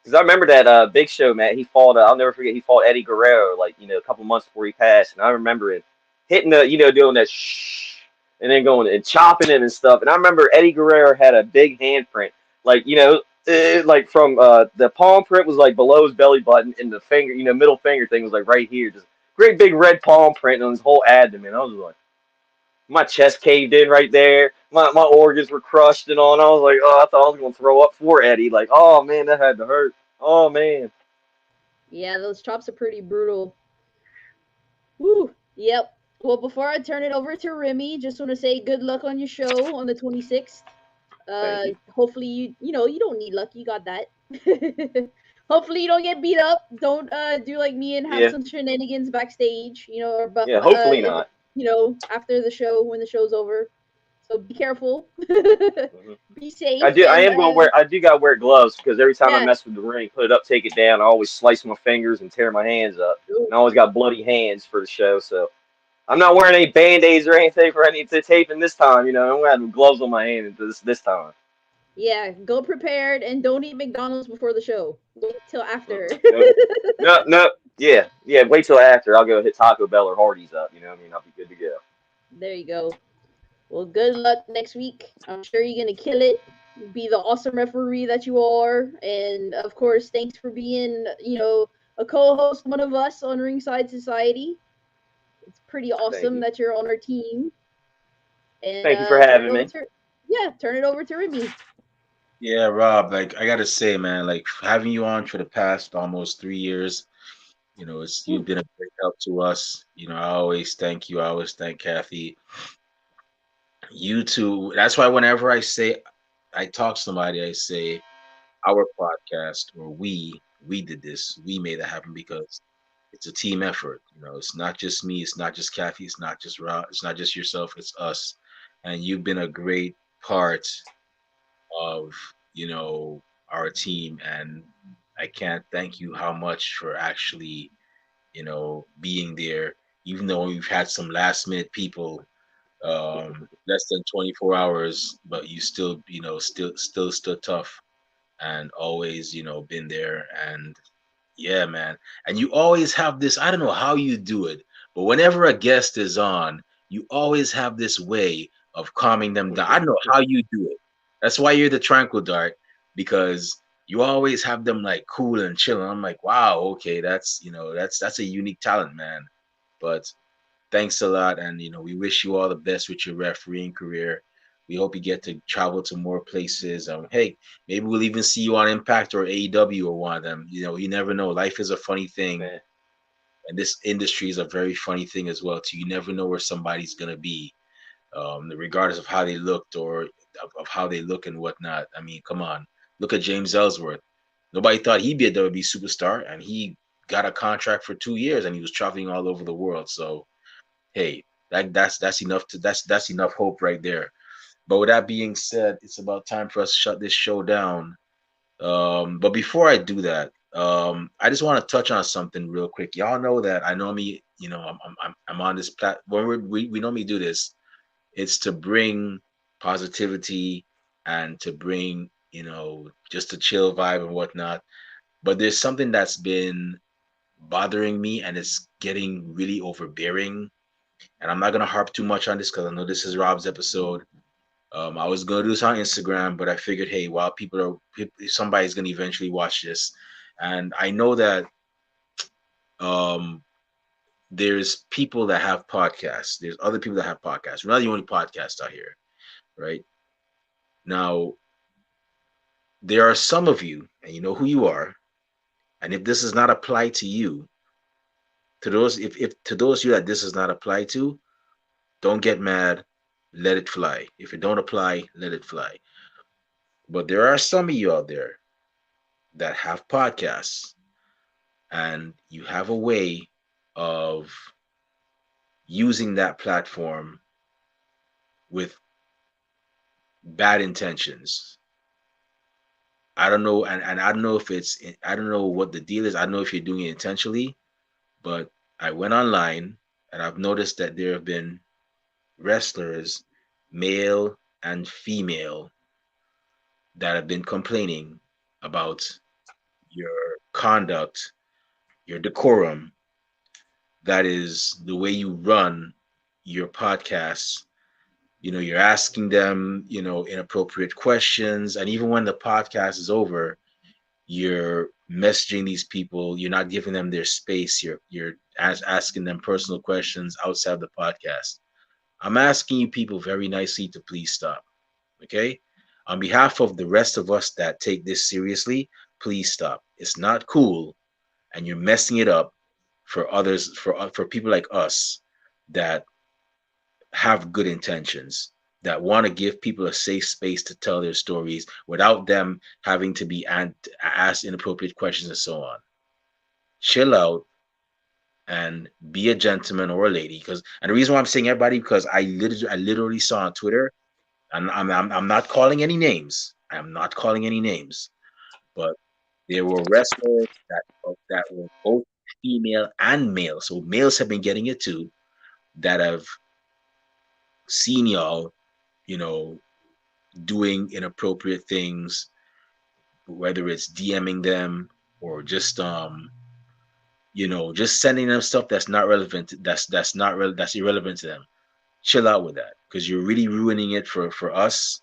Because I remember that Big Show, man. He fought. I'll never forget. He fought Eddie Guerrero, like a couple months before he passed. And I remember it hitting doing that shh, and then going and chopping him and stuff. And I remember Eddie Guerrero had a big handprint, like like from the palm print was like below his belly button, and the finger, middle finger thing was like right here, just great big red palm print on his whole abdomen. I was like, my chest caved in right there. My organs were crushed and all. And I was like, oh, I thought I was gonna throw up for Eddie. Like, oh man, that had to hurt. Oh man. Yeah, those chops are pretty brutal. Woo. Yep. Well, before I turn it over to Remy, just want to say good luck on your show on the 26th. Thank you. Hopefully you don't need luck. You got that. Hopefully you don't get beat up. Don't do like me and have Yeah. some shenanigans backstage. Or but Yeah. Hopefully not. after the show when the show's over. So be careful. Hmm. Be safe. I do. I And am gonna wear. I do gotta wear gloves because every time I yeah. mess with the ring, put it up, take it down, I always slice my fingers and tear my hands up. And I always got bloody hands for the show. So I'm not wearing any band-aids or anything for any taping this time. I'm gonna have gloves on my hand this time. Yeah, go prepared and don't eat McDonald's before the show. Wait till after. No, no, no. Yeah, yeah. Wait till after. I'll go hit Taco Bell or Hardee's up. You know what I mean? I'll be good to go. There you go. Well, good luck next week. I'm sure you're gonna kill it. Be the awesome referee that you are, and of course, thanks for being, a co-host, one of us on Ringside Society. It's pretty Thank awesome you. that you're on our team. And Thank you for having me. turn it over to Remy. Yeah, Rob, like I gotta say, man, like having you on for the past almost 3 years, you've Ooh. been a great help to us. I always thank you. I always thank Kathy. You too. That's why whenever I talk to somebody, I say our podcast or we did this, we made it happen because it's a team effort. It's not just me, it's not just Kathy, it's not just Rob, it's not just yourself, it's us. And you've been a great part of our team, and I can't thank you how much for actually being there, even though we've had some last minute people, less than 24 hours, but you still still stood tough and always been there. And yeah, man. And you always have this, I don't know how you do it, but whenever a guest is on, you always have this way of calming them down. I don't know how you do it. That's why you're the tranquil dart, because you always have them like cool and chill. And I'm like, wow, okay, that's a unique talent, man. But thanks a lot, and we wish you all the best with your refereeing career. We hope you get to travel to more places. Hey, maybe we'll even see you on Impact or AEW or one of them. You never know. Life is a funny thing, Man, and this industry is a very funny thing as well. Too. You never know where somebody's gonna be, regardless of how they looked or of how they look and whatnot. I mean, come on, look at James Ellsworth. Nobody thought he'd be a WWE superstar, and he got a contract for 2 years, and he was traveling all over the world. So, hey, that's enough to that's enough hope right there. But with that being said, it's about time for us to shut this show down. But before I do that, I just want to touch on something real quick. Y'all know that I normally, I'm on this when we normally do this. It's to bring positivity and to bring, just a chill vibe and whatnot. But there's something that's been bothering me and it's getting really overbearing. And I'm not gonna harp too much on this because I know this is Rob's episode. I was gonna do this on Instagram, but I figured, hey, while somebody's gonna eventually watch this, and I know that um, there's people that have podcasts. There's other people that have podcasts. We're not the only podcast out here, right? Now, there are some of you, and you know who you are. And if this does not apply to you, if to those of you that this does not apply to, don't get mad. Let it fly. If it don't apply, let it fly. But there are some of you out there that have podcasts and you have a way of using that platform with bad intentions. I don't know, and I don't know if I don't know what the deal is. I don't know if you're doing it intentionally, but I went online and I've noticed that there have been wrestlers, male and female, that have been complaining about your conduct, your decorum, that is the way you run your podcasts. You're asking them, inappropriate questions. And even when the podcast is over, you're messaging these people. You're not giving them their space. You're asking them personal questions outside of the podcast. I'm asking you people very nicely to please stop. Okay? On behalf of the rest of us that take this seriously, please stop. It's not cool, and you're messing it up for others, for people like us that have good intentions, that want to give people a safe space to tell their stories without them having to be asked inappropriate questions and so on. Chill out and be a gentleman or a lady. And the reason why I'm saying everybody, because I literally saw on Twitter, and I'm not calling any names. I'm not calling any names, but there were wrestlers that were both female and male. So males have been getting it too, that have seen y'all, you know, doing inappropriate things, whether it's DMing them or just sending them stuff that's not relevant, that's irrelevant to them. Chill out with that, because you're really ruining it for us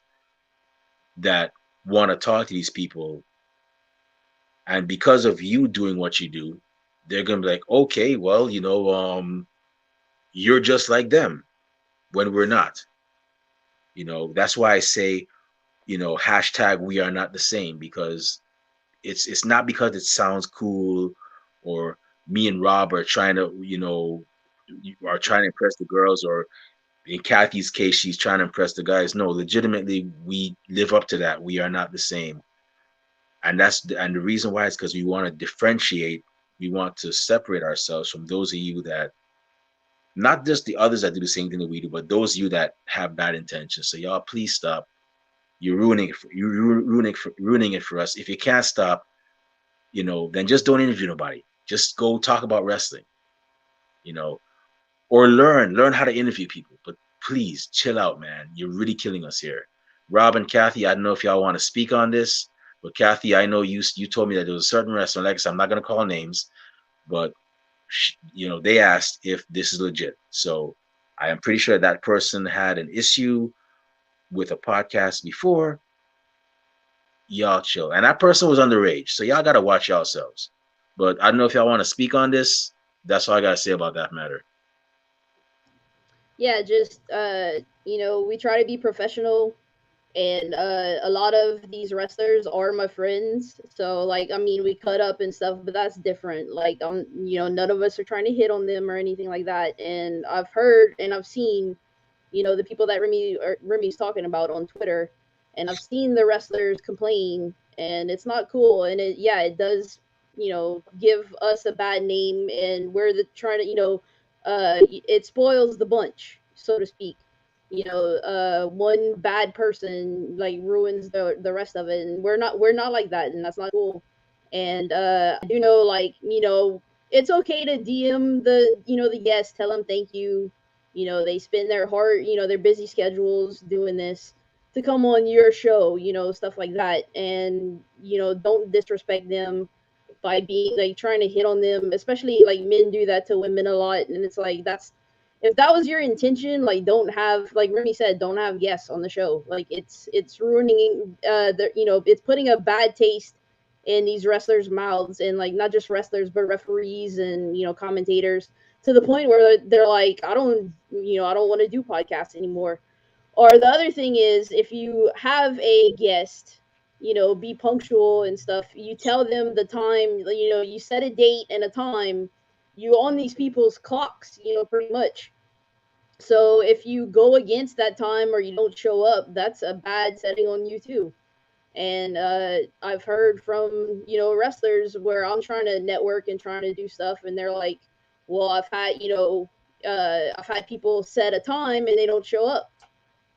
that want to talk to these people. And because of you doing what you do, they're gonna be like, okay, well, you're just like them, when we're not. That's why I say, hashtag we are not the same, because it's not because it sounds cool, or me and Rob are trying to, are trying to impress the girls, or in Kathy's case, she's trying to impress the guys. No, legitimately, we live up to that. We are not the same. And the reason why is because we want to differentiate, we want to separate ourselves from those of you that, not just the others that do the same thing that we do, but those of you that have bad intentions. So y'all, please stop. You're ruining it for us. If you can't stop, then just don't interview nobody. Just go talk about wrestling, you know, or learn how to interview people. But please chill out, man. You're really killing us here. Rob and Kathy, I don't know if y'all want to speak on this, but Kathy, I know you told me that there was a certain wrestler. Like I said, I'm not gonna call names, but they asked if this is legit. So I am pretty sure that person had an issue with a podcast before. Y'all chill. And that person was underage. So y'all gotta watch yourselves. But I don't know if y'all want to speak on this. That's all I gotta say about that matter. Yeah, just we try to be professional, and a lot of these wrestlers are my friends. So like, I mean, we cut up and stuff, but that's different. Like, none of us are trying to hit on them or anything like that. And I've heard and I've seen, the people that Remy's talking about on Twitter, and I've seen the wrestlers complain, and it's not cool. And it does, give us a bad name, and we're the trying to, it spoils the bunch, so to speak. One bad person like ruins the rest of it, and we're not like that, and that's not cool. And I do know, like, it's okay to DM the guests, tell them thank you. They spend their heart, their busy schedules doing this to come on your show, stuff like that. And don't disrespect them by being like trying to hit on them, especially like men do that to women a lot. And it's like, that's, if that was your intention, like, don't have, like Remy said, don't have guests on the show. Like, it's ruining it's putting a bad taste in these wrestlers' mouths, and like not just wrestlers but referees and commentators, to the point where they're like, I don't want to do podcasts anymore. Or the other thing is, if you have a guest, be punctual and stuff. You tell them the time, you set a date and a time. You on these people's clocks, pretty much. So if you go against that time or you don't show up, that's a bad setting on you too. And I've heard from wrestlers where I'm trying to network and trying to do stuff, and they're like, "Well, I've had people set a time and they don't show up."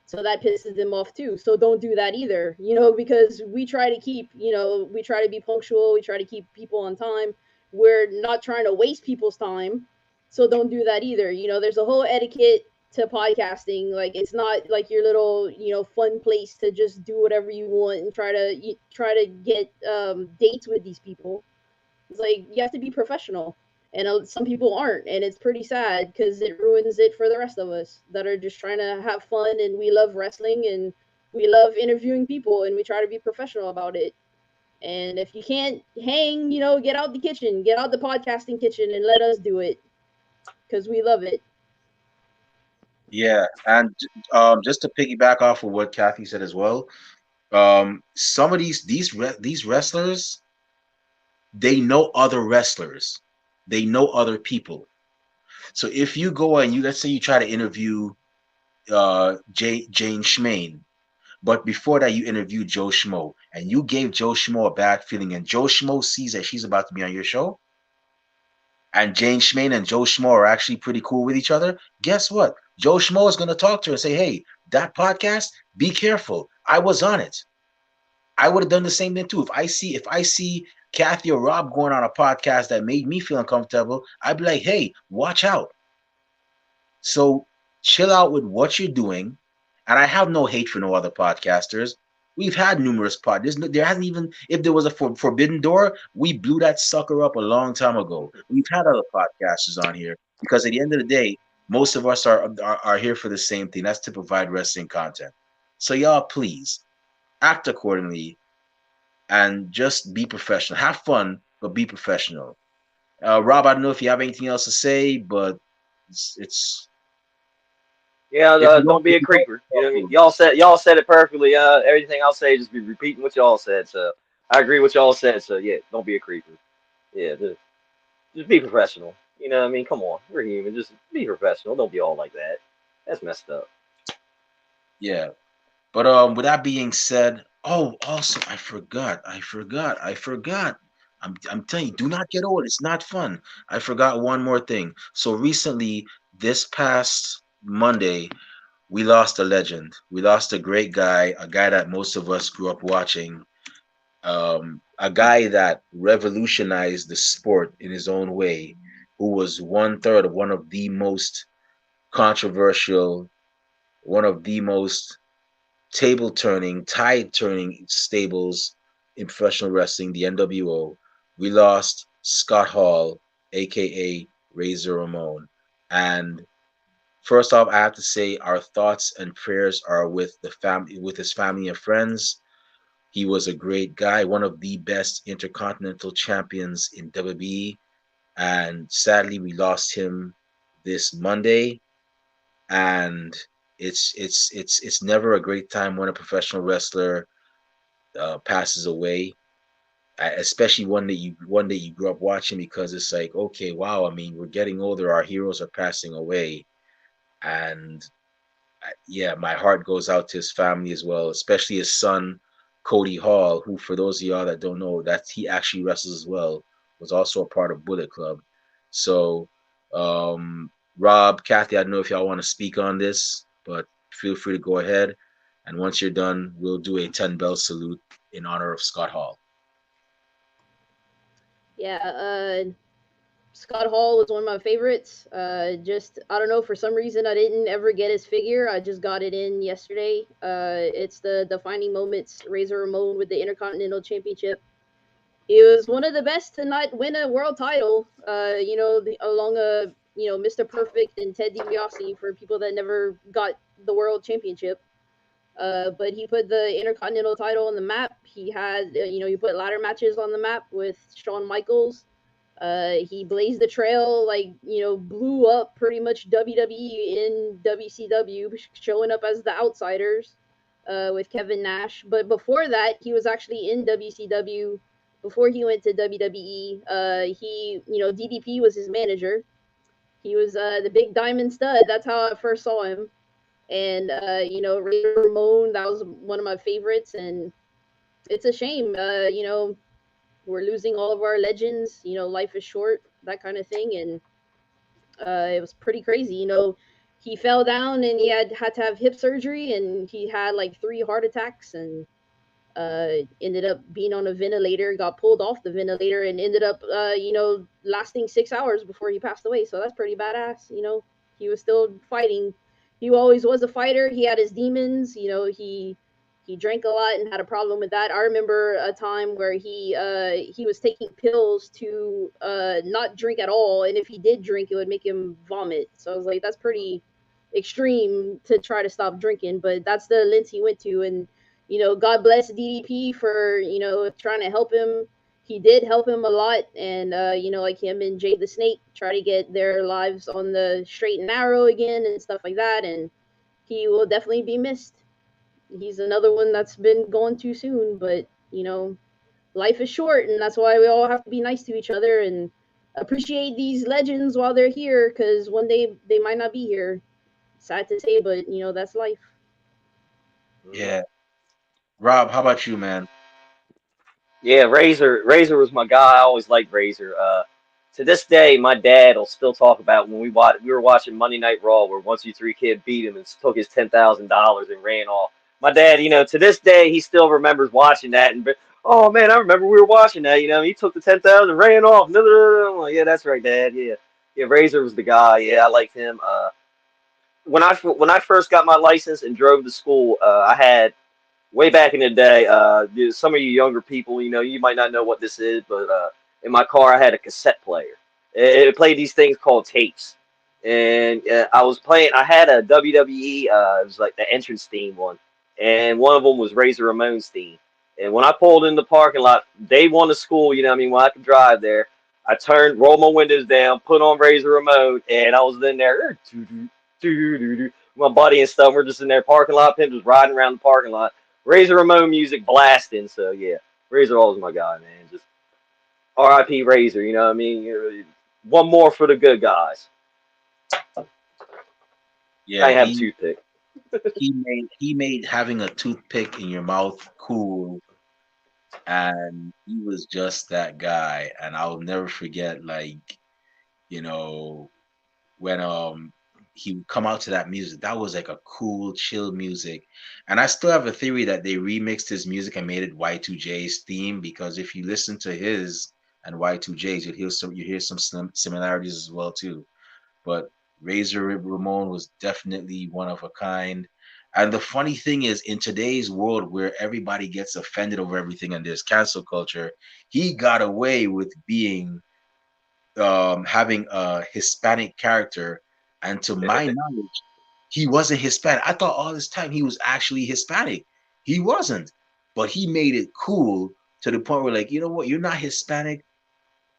So that pisses them off too. So don't do that either, because we try to be punctual, we try to keep people on time. We're not trying to waste people's time. So don't do that either. There's a whole etiquette to podcasting. Like, it's not like your little, fun place to just do whatever you want and try to get dates with these people. It's like, you have to be professional, and some people aren't, and it's pretty sad because it ruins it for the rest of us that are just trying to have fun, and we love wrestling and we love interviewing people, and we try to be professional about it. And if you can't hang, get out the kitchen, get out the podcasting kitchen, and let us do it because we love it. Yeah, and just to piggyback off of what Kathy said as well, some of these wrestlers, they know other wrestlers, they know other people. So if you go and let's say you try to interview Jane Schmain, but before that you interviewed Joe Schmo, and you gave Joe Schmo a bad feeling, and Joe Schmo sees that she's about to be on your show, and Jane Schmain and Joe Schmo are actually pretty cool with each other, guess what? Joe Schmo is going to talk to her and say, hey, that podcast, be careful. I was on it. I would have done the same thing too. If I see Kathy or Rob going on a podcast that made me feel uncomfortable, I'd be like, hey, watch out. So chill out with what you're doing. And I have no hate for no other podcasters. We've had numerous podcasts. There hasn't even, if there was a forbidden door, we blew that sucker up a long time ago. We've had other podcasters on here because at the end of the day, most of us are here for the same thing. That's to provide wrestling content. So y'all, please act accordingly and just be professional. Have fun, but be professional. Rob, I don't know if you have anything else to say, but it's Yeah, if you don't don't be if a you don't creeper. You know what I mean? Y'all said it perfectly. Everything I'll say just be repeating what y'all said. So I agree with y'all said. So yeah, don't be a creeper. Yeah, just be professional. You know what I mean? Come on, we're human. Just be professional. Don't be all like that. That's messed up. yeah. But with that being said, oh, also I forgot. I'm telling you, do not get old. It's not fun. I forgot one more thing. So recently, this past Monday, we lost a legend. We lost a great guy, a guy that most of us grew up watching, a guy that revolutionized the sport in his own way, who was one third of one of the most controversial, one of the most table turning, tide turning stables in professional wrestling, the NWO. We lost Scott Hall, aka Razor Ramon. And first off, I have to say our thoughts and prayers are with the family, with his family and friends. He was a great guy, one of the best intercontinental champions in WWE. And sadly, we lost him this Monday. and it's never a great time when a professional wrestler passes away, especially one that you grew up watching, because it's like, okay, wow, I mean, we're getting older, our heroes are passing away, and yeah, my heart goes out to his family as well, especially his son, Cody Hall, who, for those of y'all that don't know, that he actually wrestles as well, was also a part of Bullet Club. So, um, Rob, Kathy, I don't know if y'all want to speak on this, but feel free to go ahead. And once you're done, we'll do a 10 bell salute in honor of Scott Hall. Yeah, Scott Hall was one of my favorites. Just I don't know, for some reason I didn't ever get his figure. I just got it in yesterday. It's the defining moments Razor Ramon with the Intercontinental Championship. He was one of the best to not win a world title. Along Mr. Perfect and Ted DiBiase, for people that never got the world championship. But he put the Intercontinental title on the map. He had, he put ladder matches on the map with Shawn Michaels. He blazed the trail, blew up pretty much WWE in WCW, showing up as the outsiders with Kevin Nash. But before that, he was actually in WCW before he went to WWE. DDP was his manager. He was the Big Diamond Stud. That's how I first saw him. And Razor Ramon, that was one of my favorites. And it's a shame, we're losing all of our legends. Life is short, that kind of thing. And it was pretty crazy. He fell down and he had to have hip surgery, and he had like 3 heart attacks, and ended up being on a ventilator, got pulled off the ventilator, and ended up, lasting 6 hours before he passed away. So that's pretty badass. He was still fighting. He always was a fighter. He had his demons. He drank a lot and had a problem with that. I remember a time where he was taking pills to not drink at all, and if he did drink, it would make him vomit. So I was like, that's pretty extreme to try to stop drinking, but that's the lengths he went to. And God bless DDP for trying to help him. He did help him a lot, and like him and Jay the Snake try to get their lives on the straight and narrow again and stuff like that. And he will definitely be missed. He's another one that's been gone too soon, but life is short, and that's why we all have to be nice to each other and appreciate these legends while they're here, because one day they might not be here. Sad to say, but that's life. Yeah. Rob, how about you, man? Yeah, Razor was my guy. I always liked Razor. To this day, my dad will still talk about when we were watching Monday Night Raw, where 1-2-3 Kid beat him and took his $10,000 and ran off. My dad, to this day, he still remembers watching that and, oh man, I remember we were watching that. He took the 10,000 and ran off. I'm like, yeah, that's right, Dad. Yeah, yeah, Razor was the guy. Yeah, I liked him. When I first got my license and drove to school, I had way back in the day, some of you younger people, you might not know what this is, but in my car I had a cassette player. It played these things called tapes, and I was playing. I had a WWE. It was like the entrance theme one, and one of them was Razor Ramon's theme. And when I pulled in the parking lot, day one of school, when I could drive there, I turned, rolled my windows down, put on Razor Ramon, and I was in there, my buddy and stuff. We're just in there parking lot, pimp just riding around the parking lot. Razor Ramon music blasting. So yeah, Razor always my guy, man. Just R.I.P. Razor. You know what I mean? One more for the good guys. I Yeah, have a toothpick. he made having a toothpick in your mouth cool, and he was just that guy. And I'll never forget, like, you know, when he would come out to that music. That was like a cool, chill music. And I still have a theory that they remixed his music and made it Y2J's theme, because if you listen to his and Y2J's, you hear some similarities as well too. But Razor Ramon was definitely one of a kind. And the funny thing is, in today's world where everybody gets offended over everything and there's cancel culture, he got away with being having a Hispanic character, and to my knowledge, he wasn't Hispanic. I thought all this time he was actually Hispanic. He wasn't, but he made it cool to the point where, like, you know what, you're not Hispanic,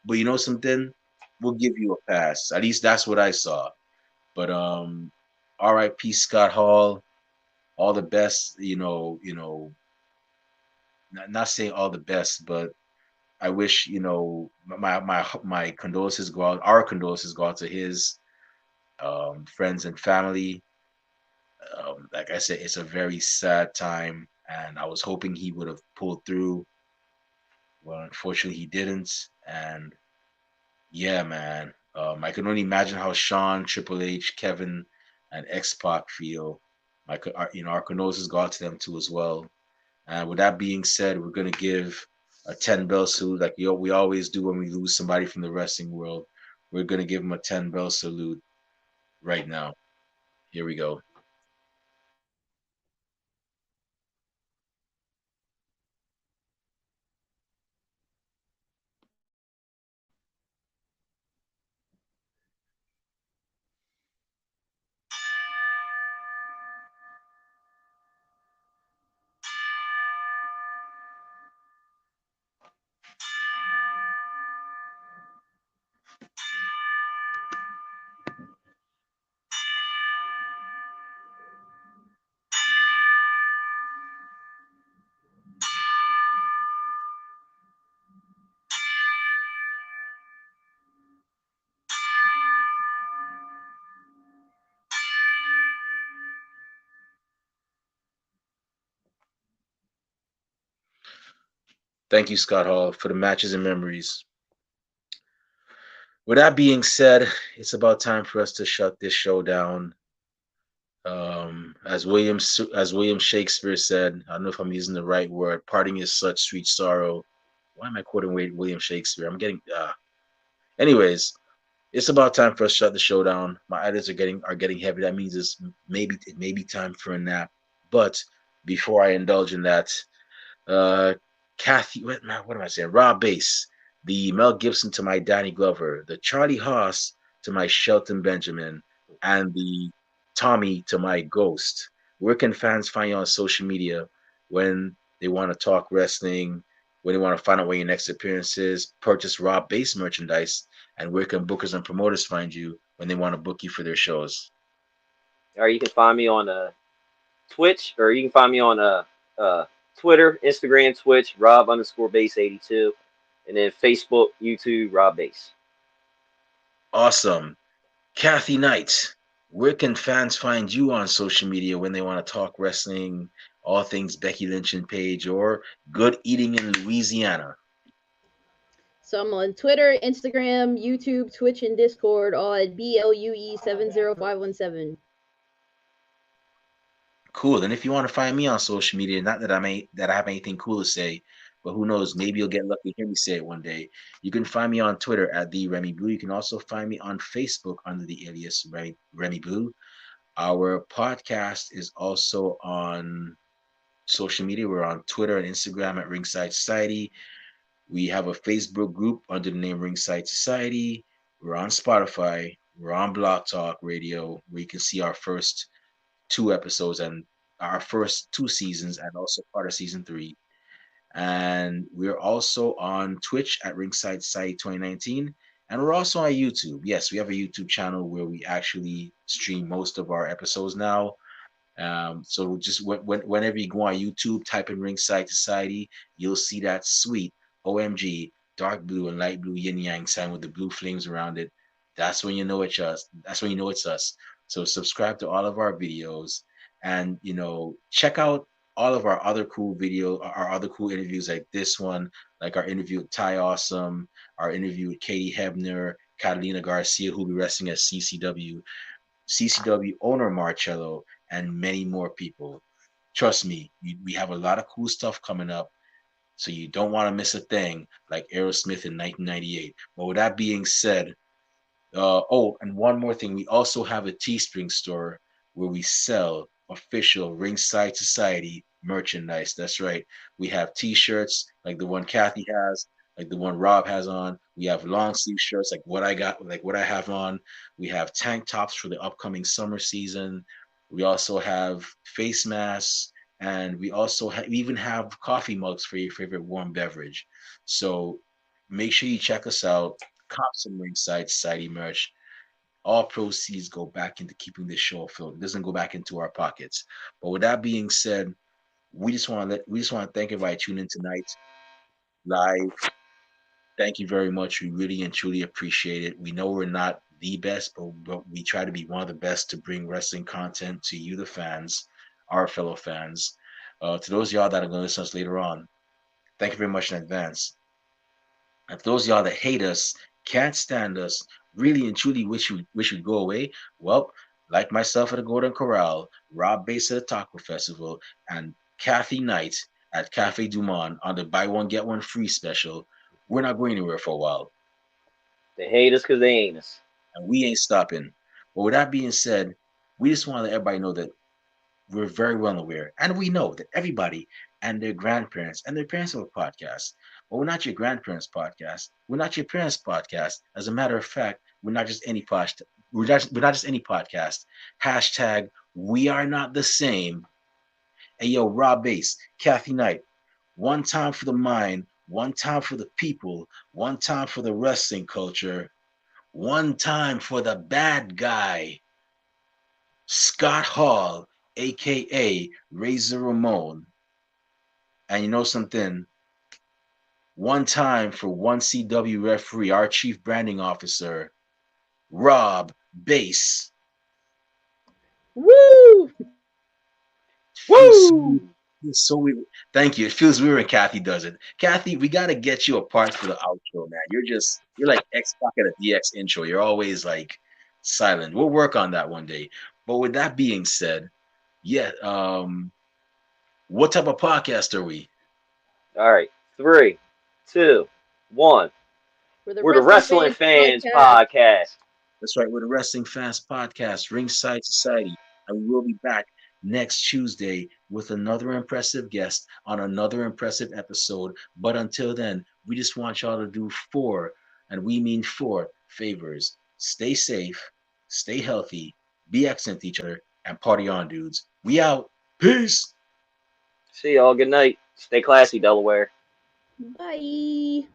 but you know something, we'll give you a pass. At least that's what I saw. But R.I.P. Scott Hall. All the best. Not saying all the best, but I wish my condolences go out. Our condolences go out to his friends and family. Like I said, it's a very sad time, and I was hoping he would have pulled through. Well, unfortunately, he didn't. And yeah, man, I can only imagine how Sean, Triple H, Kevin, and X Pac feel. Our condolences go out to them too as well. And with that being said, we're gonna give a 10 bell salute, like we always do when we lose somebody from the wrestling world. We're gonna give him a 10 bell salute right now. Here we go. Thank you, Scott Hall, for the matches and memories. With that being said, it's about time for us to shut this show down. As William Shakespeare said, I don't know if I'm using the right word. Parting is such sweet sorrow. Why am I quoting William Shakespeare? I'm getting. Anyways, it's about time for us to shut the show down. My eyelids are getting heavy. That means it may be time for a nap. But before I indulge in that, uh, Kathy, what am I saying? Rob Bass, the Mel Gibson to my Danny Glover, the Charlie Haas to my Shelton Benjamin, and the Tommy to my Ghost. Where can fans find you on social media when they want to talk wrestling, when they want to find out where your next appearance is, purchase Rob Bass merchandise, and where can bookers and promoters find you when they want to book you for their shows? Or you can find me on Twitch, or you can find me on Twitter, Instagram, Twitch, Rob underscore base 82, and then Facebook, YouTube, Rob Base. Awesome. Kathy Knight, where can fans find you on social media when they want to talk wrestling, all things Becky Lynch and Paige, or good eating in Louisiana? So I'm on Twitter, Instagram, YouTube, Twitch, and Discord, all at BLUE70517. Cool. And if you want to find me on social media, not that I have anything cool to say, but who knows, maybe you'll get lucky and hear me say it one day. You can find me on Twitter at the Remy Blue. You can also find me on Facebook under the alias Remy Blue. Our podcast is also on social media. We're on Twitter and Instagram at Ringside Society. We have a Facebook group under the name Ringside Society. We're on Spotify. We're on Blog Talk Radio, where you can see our first two episodes and our first two seasons, and also part of season three. And we're also on Twitch at Ringside Society 2019. And we're also on YouTube. Yes, we have a YouTube channel where we actually stream most of our episodes now. So just whenever you go on YouTube, type in Ringside Society, you'll see that sweet OMG dark blue and light blue yin yang sign with the blue flames around it. That's when you know it's us. That's when you know it's us. So subscribe to all of our videos, and check out all of our other cool interviews like this one, like our interview with Ty Awesome, our interview with Katie Hebner, Catalina Garcia, who'll be wrestling at CCW owner Marcello, and many more people. Trust me, we have a lot of cool stuff coming up, so you don't want to miss a thing like Aerosmith in 1998. But with that being said, oh, and one more thing, we also have a Teespring store where we sell official Ringside Society merchandise. That's right. We have T-shirts like the one Kathy has, like the one Rob has on. We have long sleeve shirts like what I got, like what I have on. We have tank tops for the upcoming summer season. We also have face masks, and we even have coffee mugs for your favorite warm beverage. So make sure you check us out, cop some Ringside Society merch. All proceeds go back into keeping this show afloat. It doesn't go back into our pockets. But with that being said, we just want to thank everybody tuning in tonight live. Thank you very much. We really and truly appreciate it. We know we're not the best, but we try to be one of the best to bring wrestling content to you, the fans, our fellow fans. To those of y'all that are going to listen to us later on, thank you very much in advance. And for those of y'all that hate us, can't stand us, really and truly wish we'd go away, well, like myself at the Golden Corral, Rob Bass at the Taco Festival, and Kathy Knight at Cafe Dumont on the buy one get one free special, we're not going anywhere for a while, They hate us because they ain't us. and we ain't stopping. But with that being said, we just want to let everybody know that we're very well aware, and we know that everybody and their grandparents and their parents have a podcast. But we're not your grandparents' podcast. We're not your parents' podcast. As a matter of fact, we're not just any podcast. We're not just any podcast. Hashtag we are not the same. Hey yo, Rob Bass, Kathy Knight. One time for the mind, one time for the people, one time for the wrestling culture, one time for the bad guy. Scott Hall, aka Razor Ramon. And you know something? One time for one CW referee, our chief branding officer, Rob Bass. Woo! Feels so, Woo! feels so weird. Thank you. It feels weird when Kathy does it. Kathy, we gotta get you a part for the outro, man. You're like X Pac at a DX intro. You're always like silent. We'll work on that one day. But with that being said, yeah, what type of podcast are we? All right, 3, 2, 1. We're the We're the Wrestling Wrestling Fans Fans Podcast. Podcast. That's right. We're the Wrestling Fans Podcast, Ringside Society. And we will be back next Tuesday with another impressive guest on another impressive episode. But until then, we just want y'all to do four, and we mean four favors. Stay safe, stay healthy, be excellent to each other, and party on, dudes. We out. Peace. See y'all. Good night. Stay classy, Delaware. Bye.